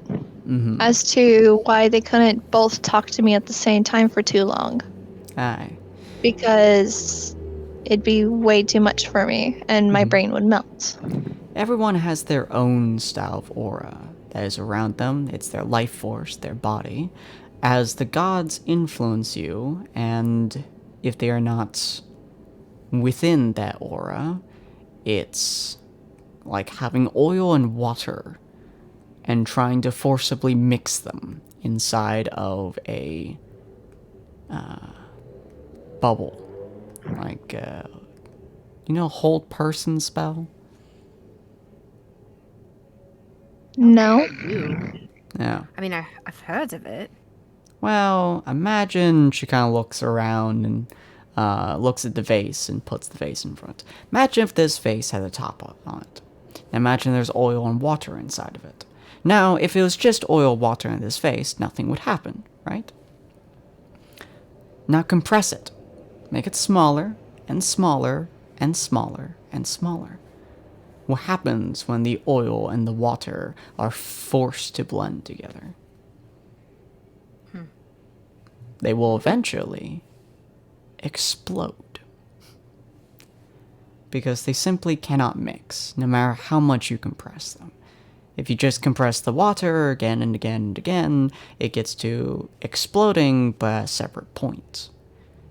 As to why they couldn't both talk to me at the same time for too long. Aye. Because it'd be way too much for me, and my brain would melt. Everyone has their own style of aura that is around them. It's their life force, their body. As the gods influence you, and if they are not within that aura, it's like having oil and water. and trying to forcibly mix them inside of a bubble. Like, hold person spell? No. Yeah. I mean, I've heard of it. Well, imagine she kind of looks around and looks at the vase and puts the vase in front. Imagine if this vase had a top on it. Imagine there's oil and water inside of it. Now, if it was just oil, water in this vase, nothing would happen, right? Now compress it. Make it smaller and smaller and smaller and smaller. What happens when the oil and the water are forced to blend together? They will eventually explode. Because they simply cannot mix, no matter how much you compress them. If you just compress the water again and again and again, it gets to exploding but at separate points.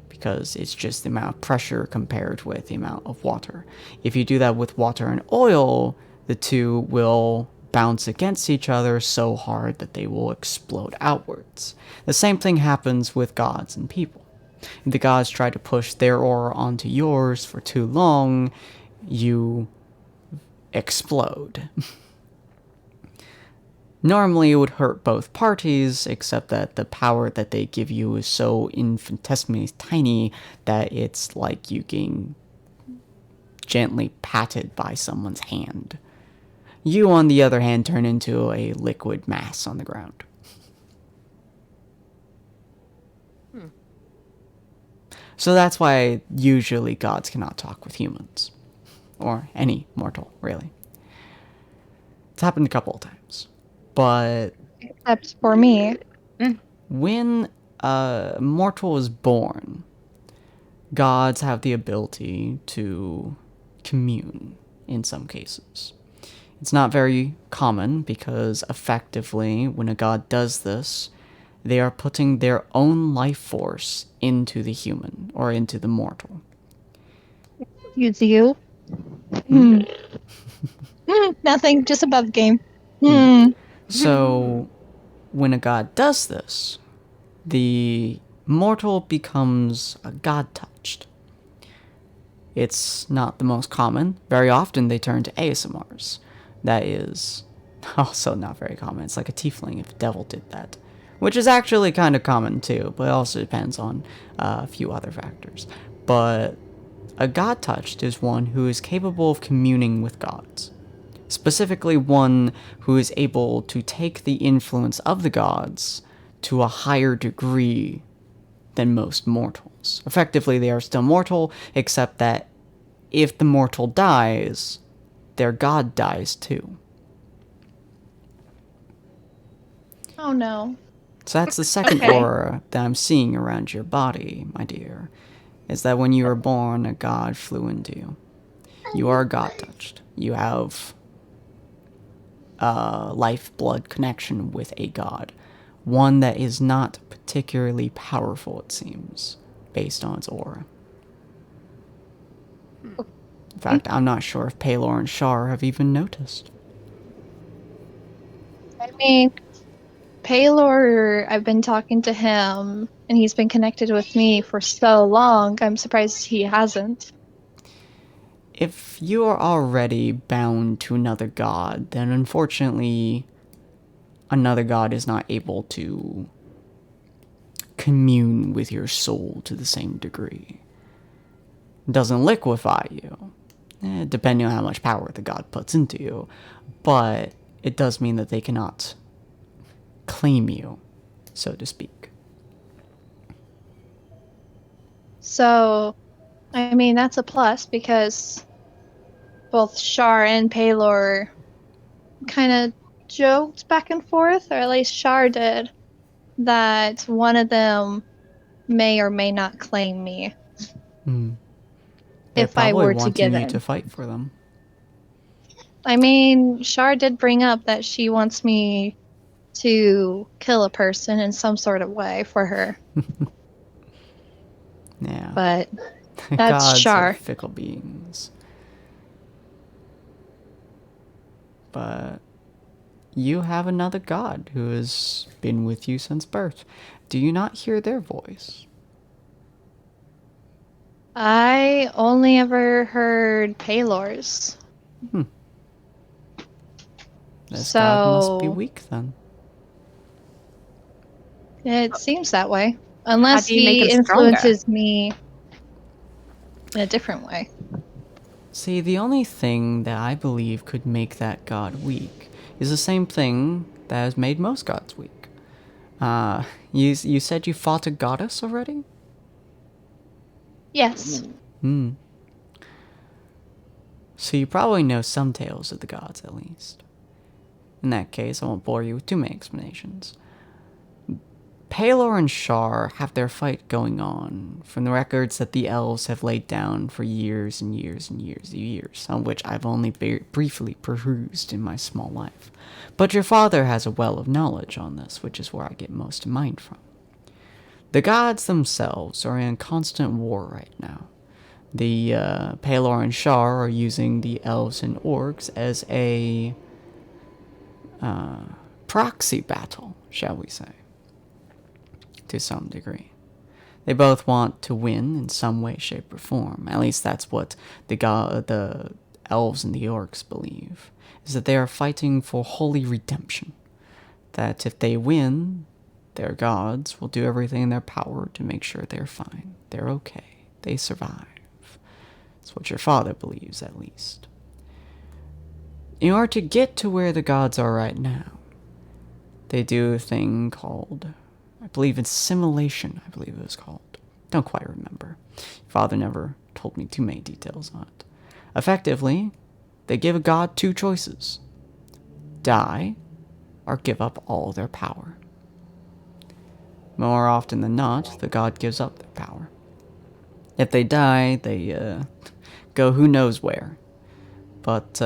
Because it's just the amount of pressure compared with the amount of water. If you do that with water and oil, the two will bounce against each other so hard that they will explode outwards. The same thing happens with gods and people. If the gods try to push their aura onto yours for too long, you explode. Normally it would hurt both parties, except that the power that they give you is so infinitesimally tiny that it's like you getting gently patted by someone's hand. You, on the other hand, turn into a liquid mass on the ground. So that's why usually gods cannot talk with humans. Or any mortal, really. It's happened a couple of times. But Except for me. when a mortal is born, gods have the ability to commune in some cases. It's not very common because effectively when a god does this, they are putting their own life force into the human or into the mortal. Use you. Nothing, just above game. So when a god does this, the mortal becomes a god touched. It's not the most common. Very often they turn to ASMRs. That is also not very common. It's like a tiefling if a devil did that. Which is actually kind of common too, but it also depends on a few other factors. But a god touched is one who is capable of communing with gods. Specifically one who is able to take the influence of the gods to a higher degree than most mortals. Effectively, they are still mortal, except that if the mortal dies, their god dies too. Oh no. So that's the second aura that I'm seeing around your body, my dear, is that when you were born, a god flew into you. You are god touched. You have a life-blood connection with a god. One that is not particularly powerful, it seems, based on its aura. In fact, I'm not sure if Palor and Shar have even noticed. I mean, Paylor, I've been talking to him, and he's been connected with me for so long, I'm surprised he hasn't. If you are already bound to another god, then unfortunately, another god is not able to commune with your soul to the same degree. It doesn't liquefy you, depending on how much power the god puts into you, but it does mean that they cannot claim you, so to speak. So, I mean, that's a plus because both Shar and Paylor kind of joked back and forth, or at least Shar did, that one of them may or may not claim me. They're If I probably were to wanting give you in. to fight for them. I mean, Shar did bring up that she wants me to kill a person in some sort of way for her. Yeah. But that's Gods Shar. are fickle beings. But you have another god who has been with you since birth. Do you not hear their voice? I only ever heard Paylor's. This god must be So weak then. it seems that way. How Unless do you make he him stronger? influences me in a different way. See, the only thing that I believe could make that god weak is the same thing that has made most gods weak. You said you fought a goddess already? Yes. So you probably know some tales of the gods, at least. In that case, I won't bore you with too many explanations. Pelor and Shar have their fight going on from the records that the elves have laid down for years and years and years and years, on which I've only briefly perused in my small life. But your father has a well of knowledge on this, which is where I get most of mine from. The gods themselves are in constant war right now. The Pelor and Shar are using the elves and orcs as a proxy battle, shall we say, to some degree. They both want to win in some way, shape, or form. At least that's what the elves and the orcs believe, is that they are fighting for holy redemption. That if they win, their gods will do everything in their power to make sure they're fine, they're okay, they survive. That's what your father believes, at least. In order to get to where the gods are right now, they do a thing called, I believe it's simulation, I believe it was called. Don't quite remember. Father never told me too many details on it. Effectively, they give a god two choices. Die, or give up all their power. More often than not, the god gives up their power. If they die, they go who knows where. But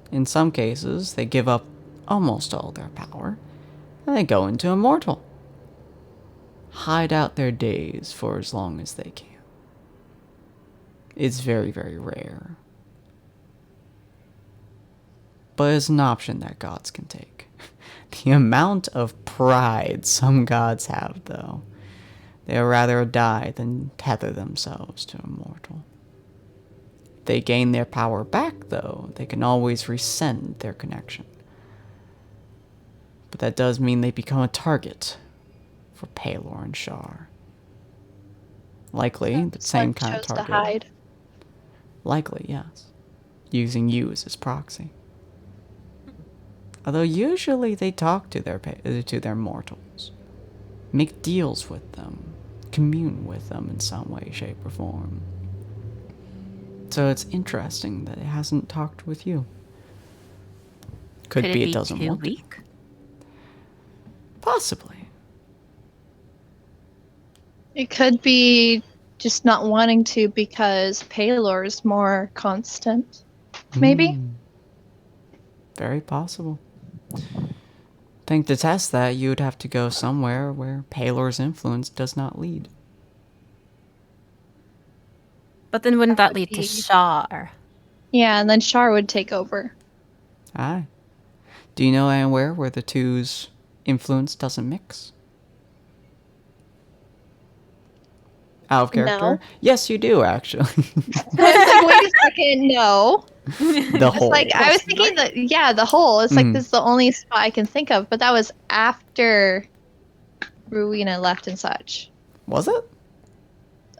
in some cases, they give up almost all their power, and they go into immortal. Hide out their days for as long as they can. It's very, very rare. But it's an option that gods can take. The amount of pride some gods have, though. They would rather die than tether themselves to immortal. If they gain their power back, though, they can always rescind their connection. But that does mean they become a target for Pelor and Shar. Likely the same kind of target. To hide. Likely, yes. Using you as his proxy. Although usually they talk to their mortals. Make deals with them. Commune with them in some way, shape, or form. So it's interesting that it hasn't talked with you. Could be it doesn't want to. Possibly. It could be just not wanting to because Pelor is more constant. Maybe? Very possible. I think to test that, you would have to go somewhere where Pelor's influence does not lead. But then wouldn't that lead to Shar? Yeah, and then Shar would take over. Aye. Do you know anywhere where the two's influence doesn't mix? Out of character? No. Yes, you do, actually. I was like, wait a second, no. The hole. Like, I was thinking that, yeah, the hole. It's like, this is the only spot I can think of, but that was after Rowena left and such. Was it?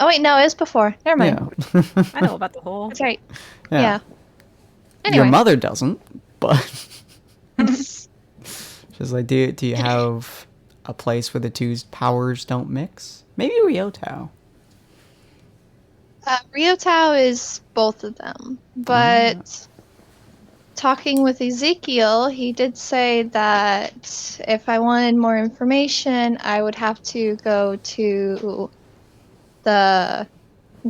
Oh, wait, no, it was before. Never mind. Yeah. I know about the hole. That's right. Yeah. Yeah. Anyway. Your mother doesn't, but... She's like, do you have a place where the two's powers don't mix? Maybe Ryotao. Ryotao is both of them, but talking with Ezekiel, he did say that if I wanted more information, I would have to go to the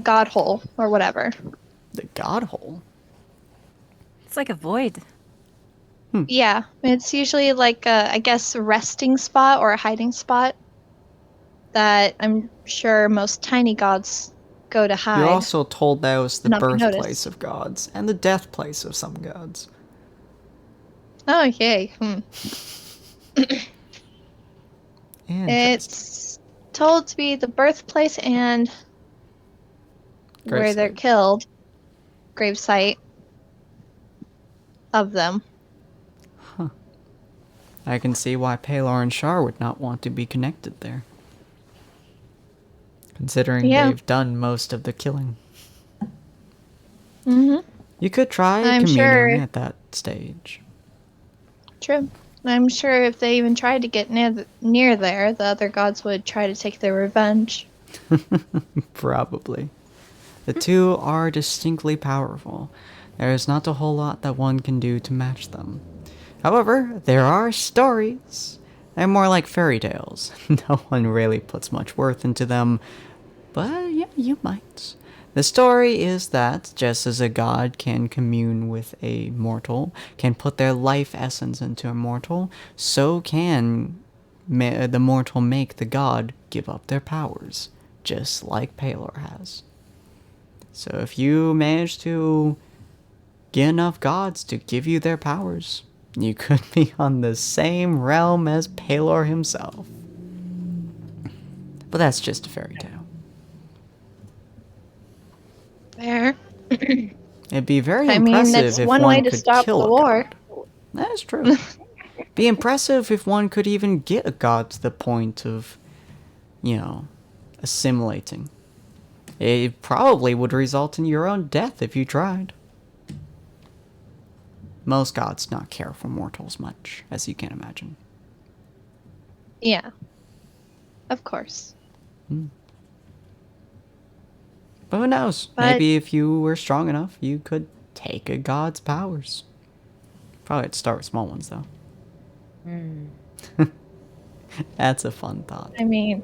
God Hole or whatever. The God Hole? It's like a void. Yeah, it's usually like I guess a resting spot or a hiding spot that I'm sure most tiny gods go to hide. You're also told that was the Not be birthplace noticed. of gods and the death place of some gods. Oh, yay. Interesting. It's told to be the birthplace and where they're Gravesite. killed, gravesite of them. I can see why Palor and Shar would not want to be connected there. Considering Yeah. they've done most of the killing. Mm-hmm. You could try I'm communing sure. at that stage. True. I'm sure if they even tried to get near there, the other gods would try to take their revenge. Probably. The two are distinctly powerful. There is not a whole lot that one can do to match them. However, there are stories. They're more like fairy tales. No one really puts much worth into them, but yeah, you might. The story is that just as a god can commune with a mortal, can put their life essence into a mortal, so can the mortal make the god give up their powers, just like Palor has. So if you manage to get enough gods to give you their powers, you could be on the same realm as Palor himself. But that's just a fairy tale. Fair. It'd be very I mean, impressive that's if one way one to could stop kill the a war. god. That is true. Be impressive if one could even get a god to the point of, assimilating. It probably would result in your own death if you tried. Most gods not care for mortals much, as you can imagine. Yeah. Of course. But who knows? But Maybe if you were strong enough, you could take a god's powers. Probably have to start with small ones, though. That's a fun thought. I mean,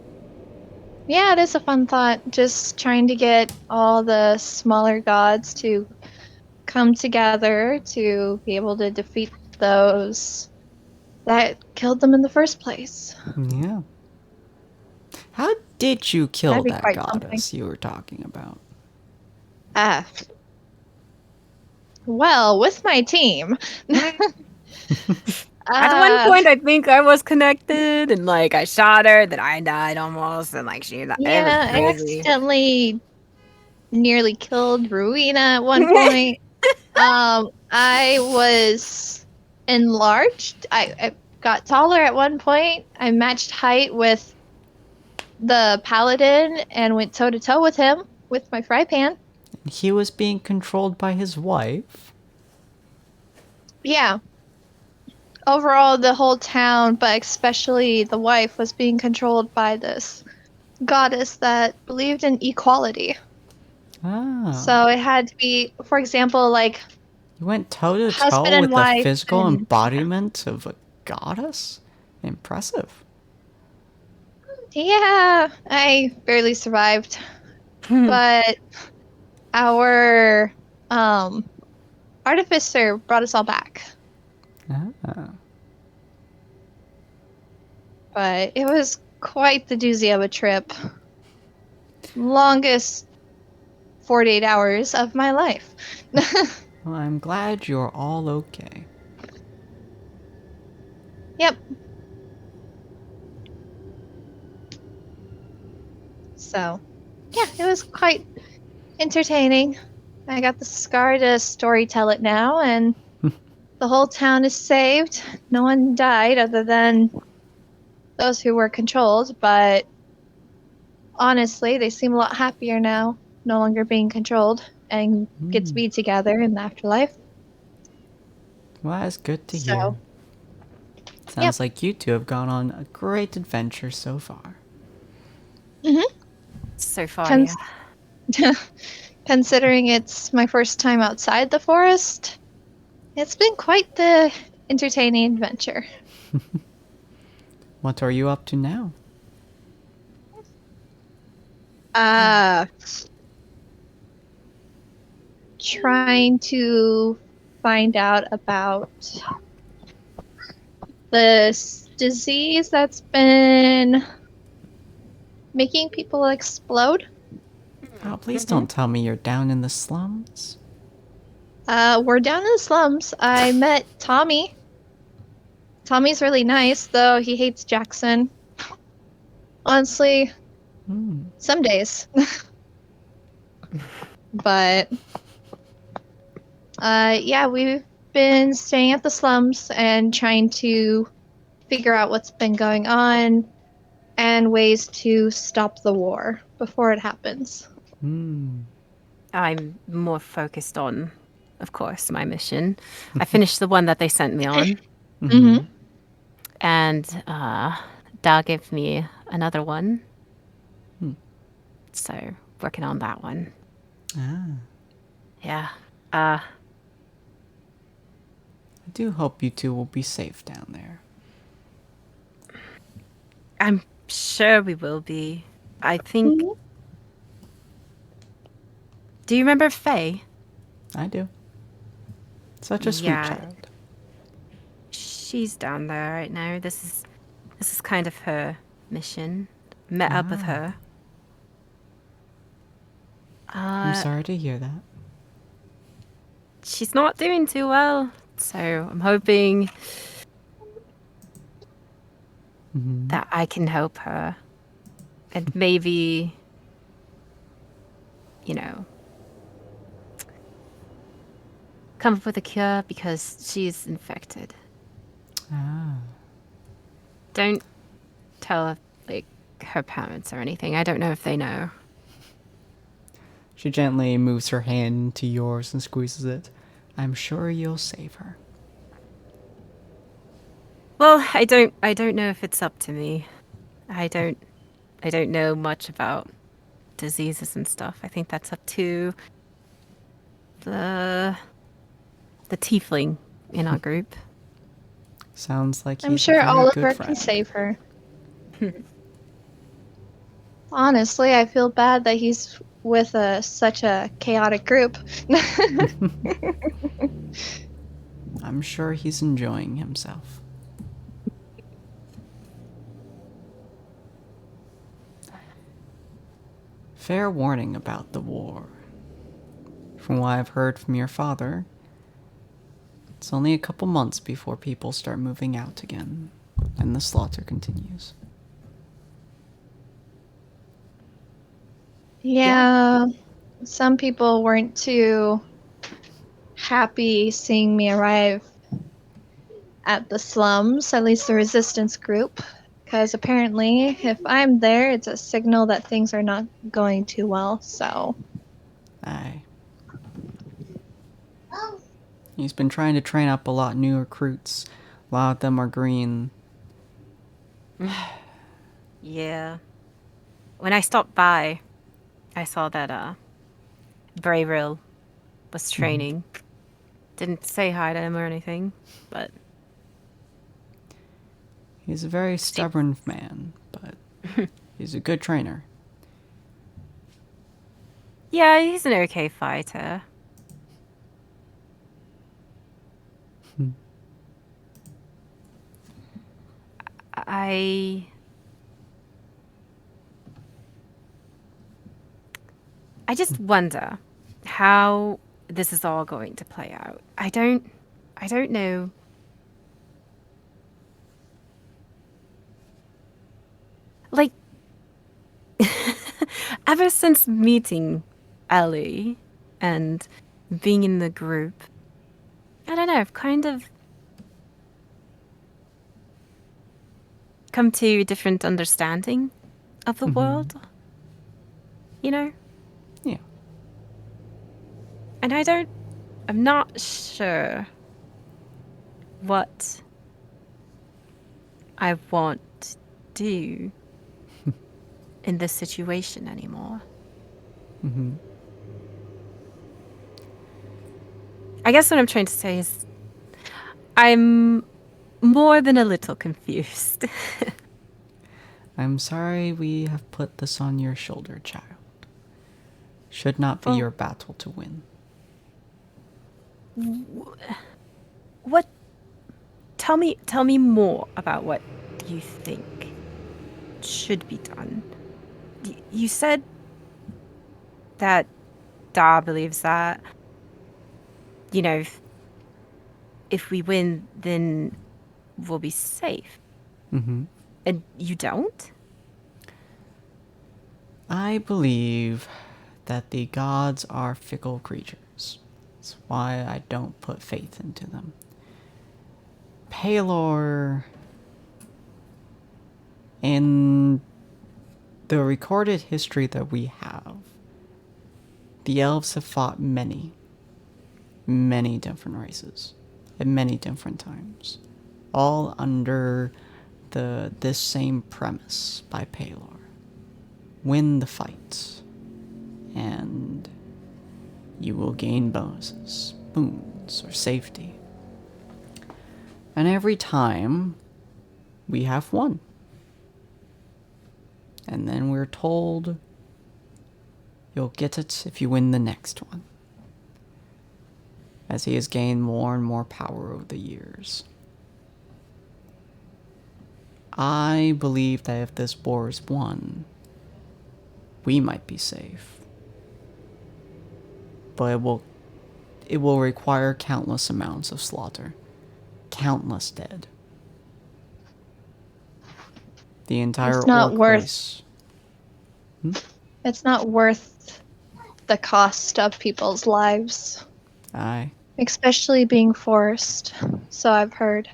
yeah, it is a fun thought. Just trying to get all the smaller gods to come together to be able to defeat those that killed them in the first place. Yeah. How did you kill That'd be that quite goddess something. you were talking about? Well, with my team. At one point, I think I was connected, and like I shot her, then I died almost, and like she died. It was Yeah, I crazy. accidentally nearly killed Ruina at one point. I was enlarged. I got taller at one point. I matched height with the paladin and went toe to toe with him with my fry pan. He was being controlled by his wife. Yeah. Overall, the whole town, but especially the wife, was being controlled by this goddess that believed in equality. Ah. So it had to be, for example, like You went toe to husband toe and with the wife. physical And, embodiment of a goddess? Impressive. yeah, I barely survived. But our artificer brought us all back. Ah. But it was quite the doozy of a trip. Longest 48 hours of my life. Well, I'm glad you're all okay. Yep. So, yeah, it was quite entertaining. I got the scar to storytell it now, and the whole town is saved. No one died other than those who were controlled, but honestly, they seem a lot happier now, no longer being controlled, and get to be together in the afterlife. Well, that's good to So, hear. Sounds like you two have gone on a great adventure so far. So far, Cons- yeah. considering it's my first time outside the forest, it's been quite the entertaining adventure. What are you up to now? Trying to find out about this disease that's been making people explode. Oh, please don't tell me you're down in the slums. We're down in the slums. I met Tommy Tommy's really nice, though he hates Jackson. Honestly, some days. But, yeah, we've been staying at the slums and trying to figure out what's been going on and ways to stop the war before it happens. I'm more focused on, of course, my mission. I finished the one that they sent me on. Mm-hmm. And Da gave me another one. So, working on that one. Yeah. I do hope you two will be safe down there. I'm sure we will be. I think... Mm-hmm. Do you remember Faye? I do. Such a sweet child. She's down there right now. This is kind of her mission. Met up with her. I'm sorry to hear that. She's not doing too well, so I'm hoping that I can help her. And maybe, come up with a cure because she's infected. Don't tell, her parents or anything. I don't know if they know. She gently moves her hand to yours and squeezes it. I'm sure you'll save her. Well, I don't know if it's up to me. I don't know much about diseases and stuff. I think that's up to the tiefling in our group. Sounds like he's I'm sure a very Oliver good can friend. save her. Honestly, I feel bad that he's with such a chaotic group. I'm sure he's enjoying himself. Fair warning about the war. From what I've heard from your father, it's only a couple months before people start moving out again, and the slaughter continues. Yeah, some people weren't too happy seeing me arrive at the slums, at least the resistance group, because apparently if I'm there, it's a signal that things are not going too well, so... Aye. He's been trying to train up a lot new recruits. A lot of them are green. Yeah. When I stopped by, I saw that Brayril was training. Didn't say hi to him or anything, but... He's a very stubborn man, but he's a good trainer. Yeah, he's an okay fighter. I just wonder how this is all going to play out. I don't know. Like, ever since meeting Ellie and being in the group, I don't know, I've kind of come to a different understanding of the world. Yeah. And I'm not sure what I want to do in this situation anymore. I guess what I'm trying to say is I'm more than a little confused. I'm sorry we have put this on your shoulder, child. Should not be your battle to win. What? Tell me more about what you think should be done. You said that Da believes that, if we win, then will be safe. Mm-hmm. And you don't? I believe that the gods are fickle creatures. That's why I don't put faith into them. Palor, in the recorded history that we have, the elves have fought many different races at many different times, all under this same premise by Palor. Win the fight, and you will gain bonuses, boons, or safety. And every time, we have won. And then we're told, you'll get it if you win the next one. As he has gained more and more power over the years. I believe that if this war is won, we might be safe. But it will require countless amounts of slaughter. Countless dead. The entire It's not orc worth- race. It's not worth the cost of people's lives. Aye. Especially being forced. So I've heard.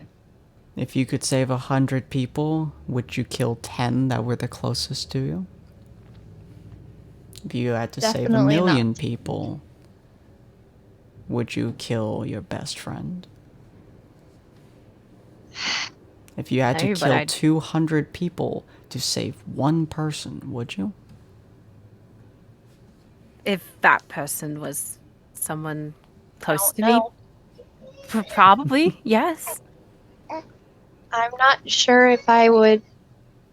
If you could save 100 people, would you kill 10 that were the closest to you? If you had to save Definitely 1,000,000 not. people, would you kill your best friend? If you had to No, but kill I'd- 200 people to save one person, would you? If that person was someone close to No. me, probably, yes. I'm not sure if I would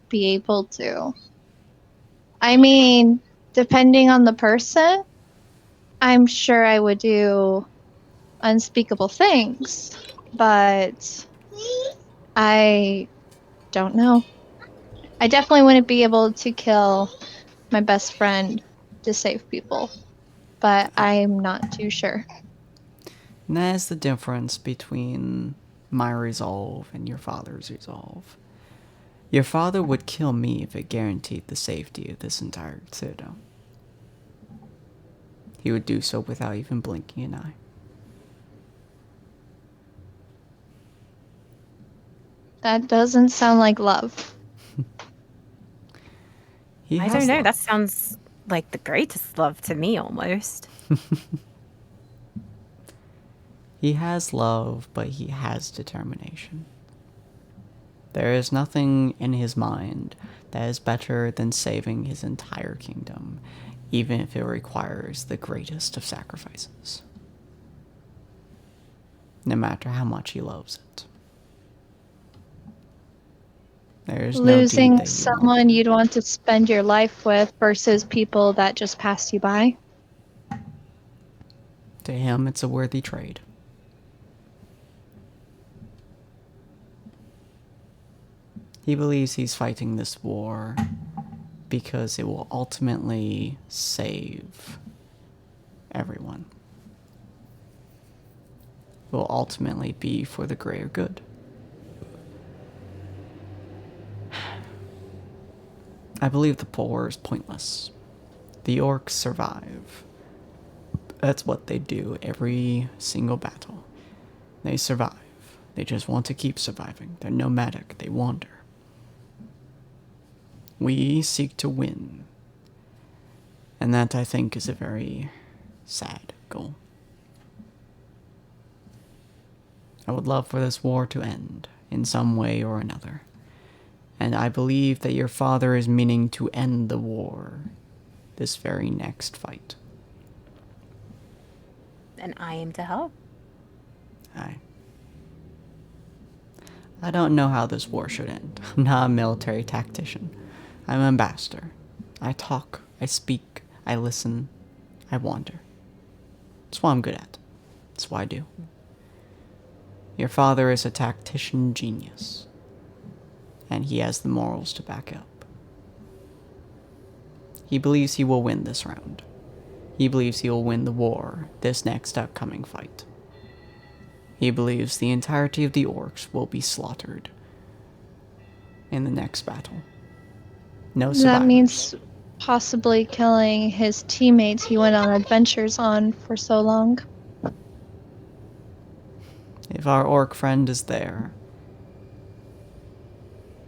be able to. I mean, depending on the person, I'm sure I would do unspeakable things. But I don't know. I definitely wouldn't be able to kill my best friend to save people. But I'm not too sure. And that is the difference between my resolve and your father's resolve. Your father would kill me if it guaranteed the safety of this entire citadel. He would do so without even blinking an eye. That doesn't sound like love. He I has don't know. love. That sounds like the greatest love to me, almost. He has love, but he has determination. There is nothing in his mind that is better than saving his entire kingdom, even if it requires the greatest of sacrifices. No matter how much he loves it. There's no Losing deed that he someone won't do. you'd want to spend your life with versus people that just pass you by. To him, it's a worthy trade. He believes he's fighting this war because it will ultimately save everyone. It will ultimately be for the greater good. I believe the war is pointless. The orcs survive. That's what they do every single battle. They survive. They just want to keep surviving. They're nomadic. They wander. We seek to win. And that, I think, is a very sad goal. I would love for this war to end in some way or another. And I believe that your father is meaning to end the war this very next fight. And I am to help. I don't know how this war should end. I'm not a military tactician. I'm an ambassador. I talk, I speak, I listen, I wander. That's what I'm good at. That's what I do. Your father is a tactician genius. And he has the morals to back it up. He believes he will win this round. He believes he will win the war, this next upcoming fight. He believes the entirety of the orcs will be slaughtered in the next battle. No survivors. That means possibly killing his teammates he went on adventures on for so long. If our orc friend is there,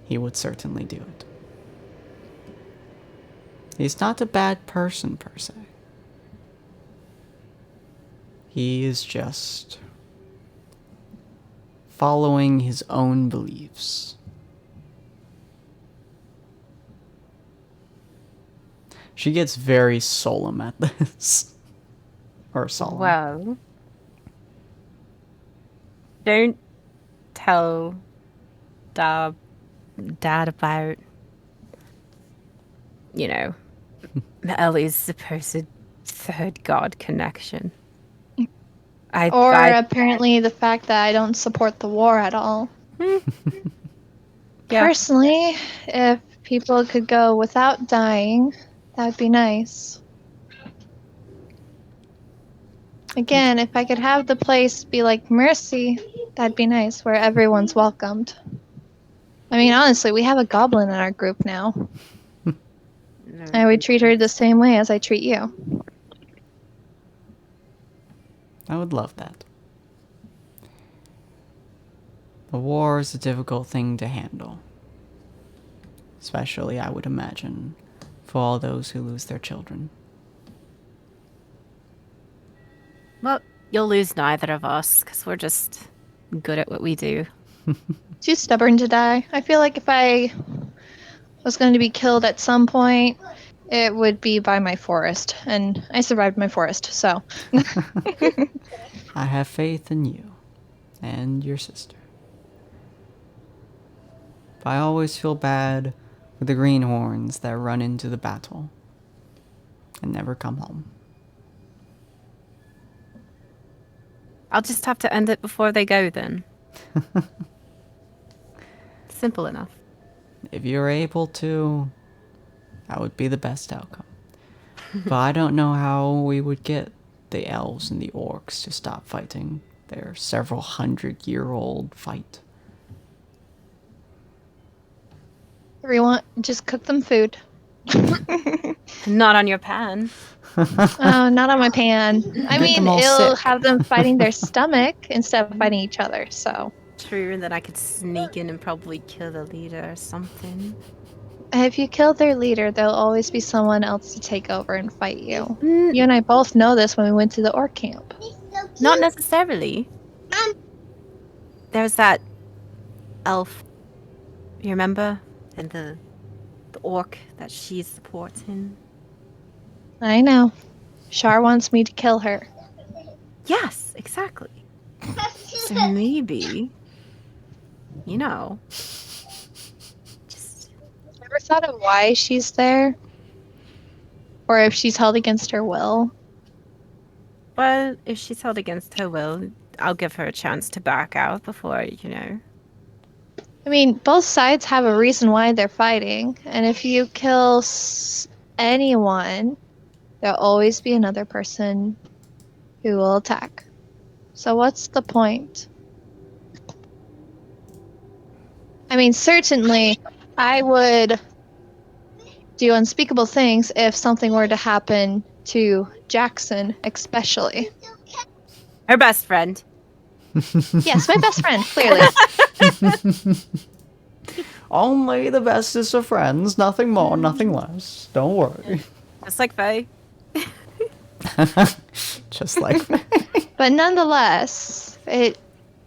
he would certainly do it. He's not a bad person per se. He is just following his own beliefs. She gets very solemn at this. Or solemn. Well, don't tell Dad about, Ellie's supposed third god connection. Apparently the fact that I don't support the war at all. Yeah. Personally, if people could go without dying, that'd be nice. Again, if I could have the place be like Mercy, that'd be nice, where everyone's welcomed. I mean, honestly, we have a goblin in our group now. I would treat her the same way as I treat you. I would love that. The war is a difficult thing to handle. Especially, I would imagine, for all those who lose their children. Well, you'll lose neither of us, because we're just good at what we do. Too stubborn to die. I feel like if I was going to be killed at some point, it would be by my forest. And I survived my forest, so. I have faith in you and your sister. But I always feel bad for the greenhorns that run into the battle and never come home. I'll just have to end it before they go then. Simple enough. If you're able to, that would be the best outcome. But I don't know how we would get the elves and the orcs to stop fighting their several 100-year-old fight. Everyone, just cook them food. Not on your pan. Oh, not on my pan. I mean, them all it'll sick. have them fighting their stomach instead of fighting each other, so. True, and then I could sneak in and probably kill the leader or something. If you kill their leader, there'll always be someone else to take over and fight you. Mm. You and I both know this when we went to the orc camp. Not necessarily. There's that elf, you remember? And the orc that she's supporting. I know. Shar wants me to kill her. Yes, exactly. So maybe, just... Ever thought of why she's there? Or if she's held against her will? Well, if she's held against her will, I'll give her a chance to back out before, I mean, both sides have a reason why they're fighting. And if you kill anyone, there'll always be another person who will attack. So what's the point? I mean, certainly, I would do unspeakable things if something were to happen to Jackson, especially. Her best friend. Yes, my best friend, clearly. Only the bestest of friends, nothing more, nothing less. Don't worry. Just like Faye. Just like But nonetheless, there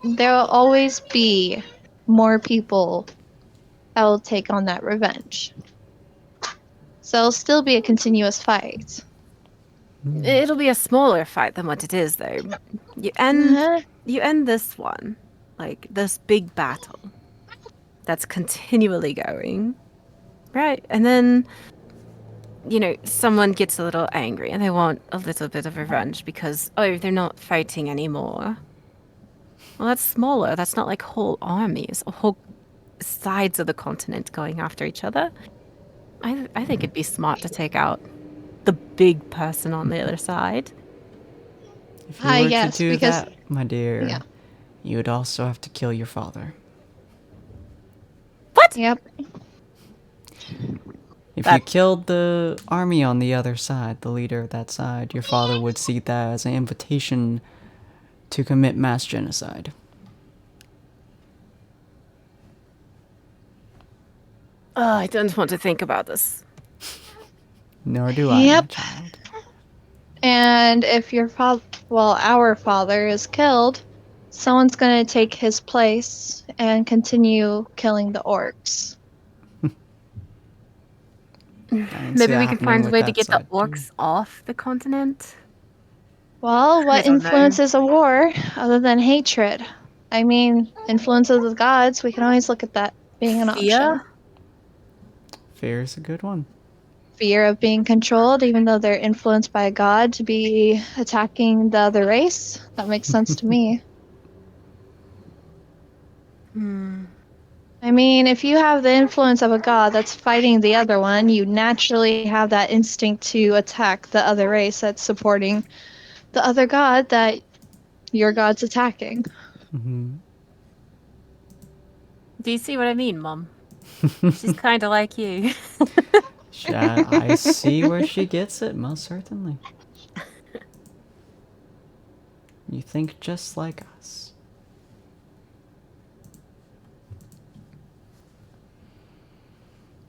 will always be more people that will take on that revenge. So it'll still be a continuous fight. It'll be a smaller fight than what it is, though. You end this one, like this big battle that's continually going, right? And then, someone gets a little angry and they want a little bit of revenge because, they're not fighting anymore. Well, that's smaller. That's not like whole armies or whole sides of the continent going after each other. I think it'd be smart to take out the big person on the other side. If you were yes, to do because- that, my dear, yeah. you would also have to kill your father. What? Yep. If you killed the army on the other side, the leader of that side, your father would see that as an invitation to commit mass genocide. Oh, I don't want to think about this. Nor do I, my Yep. child. And if your father, well, our father is killed, someone's gonna take his place and continue killing the orcs. Maybe we can find a way to get the orcs off the continent. Well, what I don't know. influences a war other than hatred? I mean, influences of the gods, we can always look at that being an option. Fear? Fear is a good one. Fear of being controlled, even though they're influenced by a god to be attacking the other race. That makes sense to me. I mean, if you have the influence of a god that's fighting the other one, you naturally have that instinct to attack the other race that's supporting the other god that your god's attacking. Mm-hmm. Do you see what I mean, Mom? She's kind of like you. I see where she gets it, most certainly. You think just like us.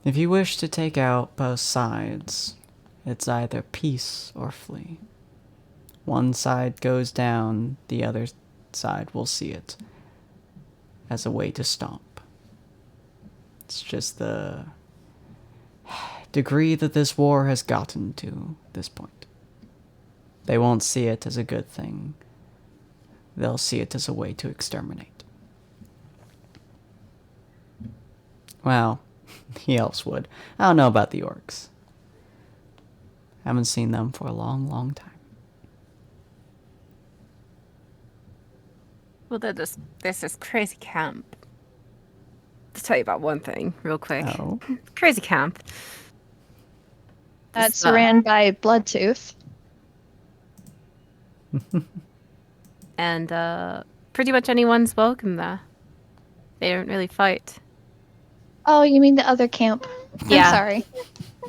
If you wish to take out both sides, it's either peace or flee. One side goes down, the other side will see it as a way to stomp. It's just the degree that this war has gotten to this point. They won't see it as a good thing. They'll see it as a way to exterminate. Well, the elves would. I don't know about the orcs. Haven't seen them for a long, long time. Well, there's this crazy camp. To tell you about one thing, real quick. Oh. Crazy camp. That's ran by Bloodtooth. And pretty much anyone's welcome there. They don't really fight. Oh, you mean the other camp? Yeah. I'm sorry.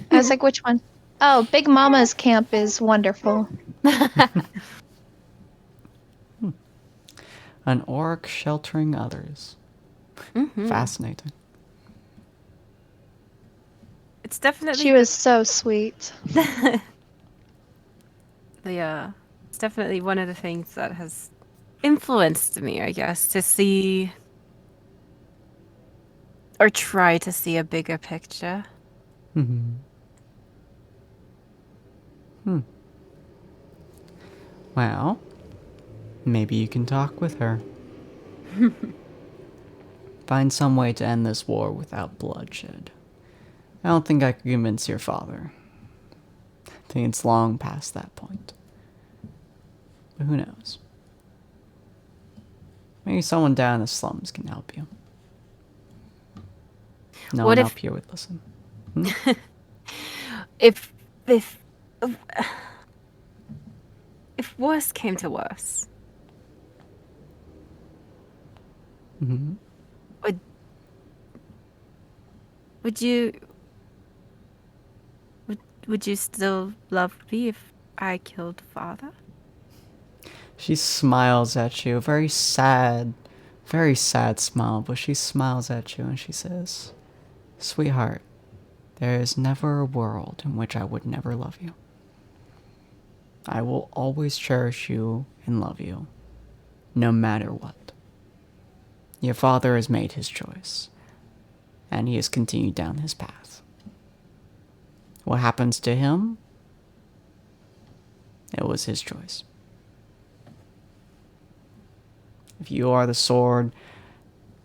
I was like, which one? Oh, Big Mama's camp is wonderful. An orc sheltering others. Mm-hmm. Fascinating. It's definitely She was so sweet. It's definitely one of the things that has influenced me, I guess, to see or try to see a bigger picture. Well, maybe you can talk with her. Find some way to end this war without bloodshed. I don't think I could convince your father. I think it's long past that point. But who knows? Maybe someone down in the slums can help you. No What one if- up here would listen. If worse came to worse, Mm-hmm. would you still love me if I killed father? She smiles at you, a very sad smile, but she smiles at you and she says, "Sweetheart, there is never a world in which I would never love you. I will always cherish you and love you, no matter what. Your father has made his choice, and he has continued down his path. What happens to him? It was his choice. If you are the sword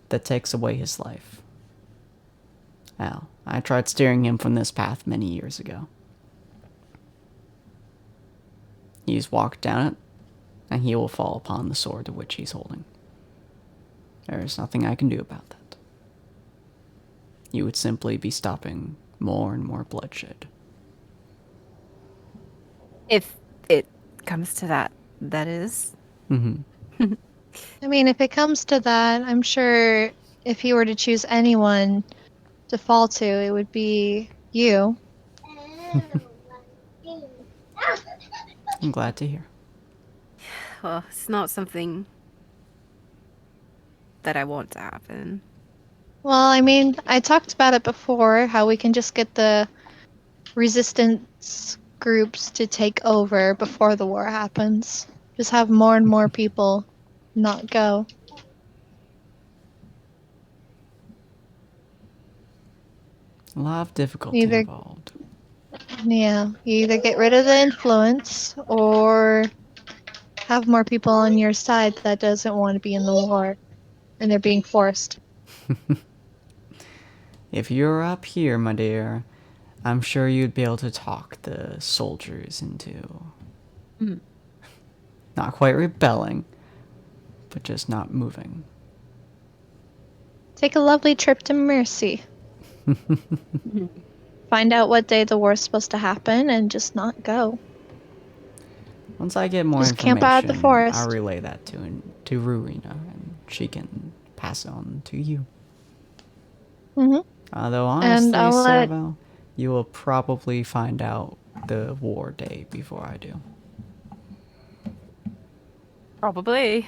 that takes away his life, well, I tried steering him from this path many years ago. He's walked down it, and he will fall upon the sword to which he's holding. There is nothing I can do about that. You would simply be stopping more and more bloodshed." If it comes to that, that is. Mm-hmm. I mean, if it comes to that, I'm sure if he were to choose anyone to fall to, it would be you. I'm glad to hear. Well, it's not something that I want to happen. Well, I mean, I talked about it before, how we can just get the resistance groups to take over before the war happens. Just have more and more people not go. A lot of difficulty Either, involved. yeah, you either get rid of the influence or have more people on your side that doesn't want to be in the war and they're being forced. If you're up here, my dear, I'm sure you'd be able to talk the soldiers into not quite rebelling, but just not moving. Take a lovely trip to Mercy. Find out what day the war's supposed to happen and just not go. Once I get more Just information, camp out at the forest. I'll relay that to Rurina, and she can pass it on to you. Mm-hmm. Although honestly, And I'll let- Servo, you will probably find out the war day before I do. Probably.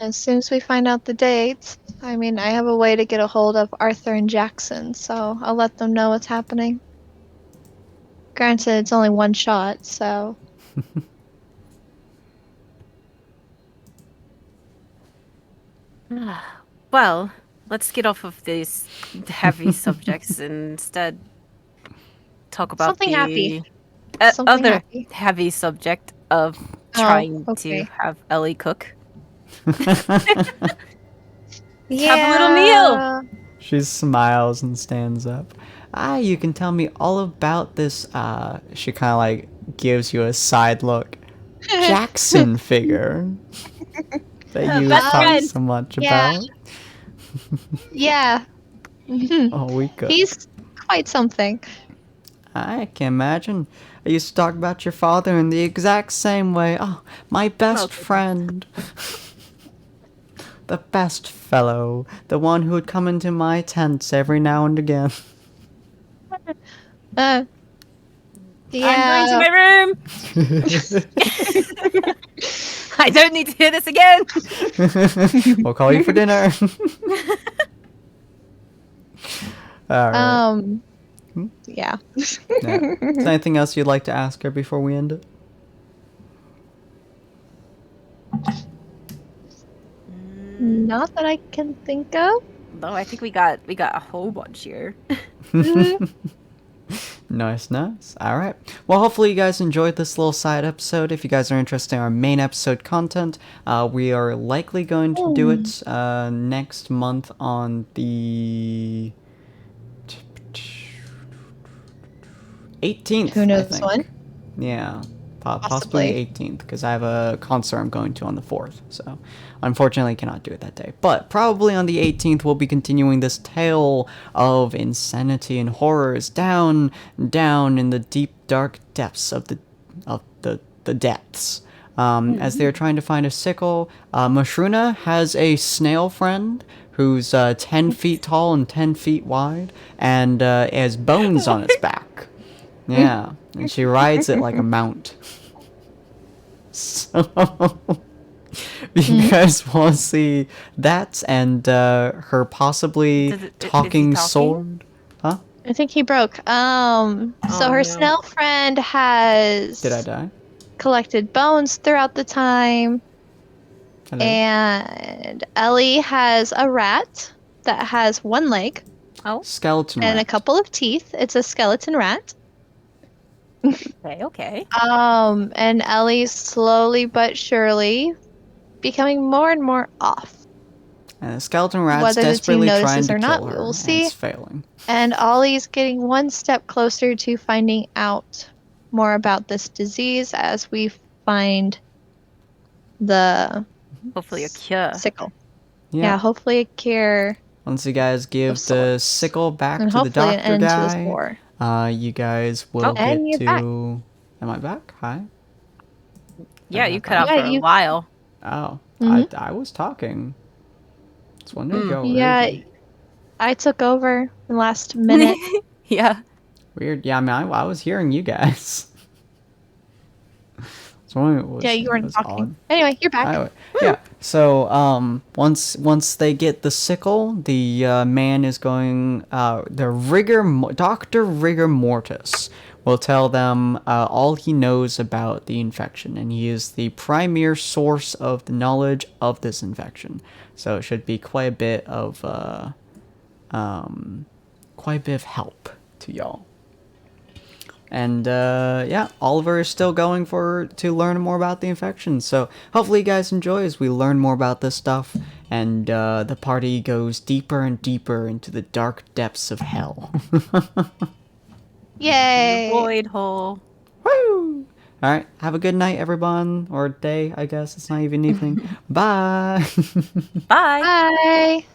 As soon as we find out the dates, I mean, I have a way to get a hold of Arthur and Jackson, so I'll let them know what's happening. Granted, it's only one shot, so. Well, let's get off of these heavy subjects and instead talk about Something the happy. uh, Something other happy. heavy subject of trying okay. to have Ellie cook. Yeah. Have a little meal. She smiles and stands up. You can tell me all about this, she kind of like gives you a side look. Jackson figure that you Best talked friend. so much Yeah. about. Yeah. Oh, we could. He's quite something. I can imagine. I used to talk about your father in the exact same way. Oh, my best goodness. friend. The best fellow. The one who would come into my tents every now and again. Yeah. I'm going to my room. I don't need to hear this again. We'll call you for dinner. Alright. Yeah. Yeah. Is there anything else you'd like to ask her before we end it? Not that I can think of. No, I think we got a whole bunch here. Nice. Alright. Well, hopefully you guys enjoyed this little side episode. If you guys are interested in our main episode content, we are likely going to do it next month on the 18th. Who knows I think. when? Yeah. Possibly Possibly. the 18th, because I have a concert I'm going to on the 4th, so unfortunately cannot do it that day. But probably on the 18th we'll be continuing this tale of insanity and horrors down in the deep dark depths of the depths. As they're trying to find a sickle, Mashruna has a snail friend who's 10 feet tall and 10 feet wide, and has bones on its back. Yeah, and she rides it like a mount. So, if you guys want to see that and her possibly Is he talking talking? sword, huh? I think he broke. So Oh, her no. snail friend has Did I die? collected bones throughout the time. Hello? And Ellie has a rat that has one leg Skeleton and a rat. couple of teeth. It's a skeleton rat. Okay. And Ellie's slowly but surely becoming more and more off. And the skeleton rat's Whether the team desperately trying notices to or kill not, her, we will and see. it's failing. And Ollie's getting one step closer to finding out more about this disease as we find the Hopefully a cure. sickle. Yeah. Yeah, hopefully a cure. Once you guys give Of the sorts. sickle back And to the hopefully an doctor end to this guy, war. you guys will and get you're to. back. Am I back? Hi. Yeah, you cut out for a while. Oh, Mm-hmm. I was talking. Just wondering if y'all Yeah, heard me. I took over the last minute. Yeah. Weird. Yeah, I mean, I was hearing you guys. So it Yeah, you weren't was talking. odd. Anyway, you're back. Anyway, yeah. So once they get the sickle, the man is going. Doctor Rigor Mortis will tell them all he knows about the infection, and he is the primary source of the knowledge of this infection. So it should be quite a bit of help to y'all. And yeah, Oliver is still going to learn more about the infection. So hopefully you guys enjoy as we learn more about this stuff, and the party goes deeper and deeper into the dark depths of hell. Yay! Void hole. Woo! All right, have a good night, everyone, or day. I guess it's not even evening. Bye. Bye. Bye.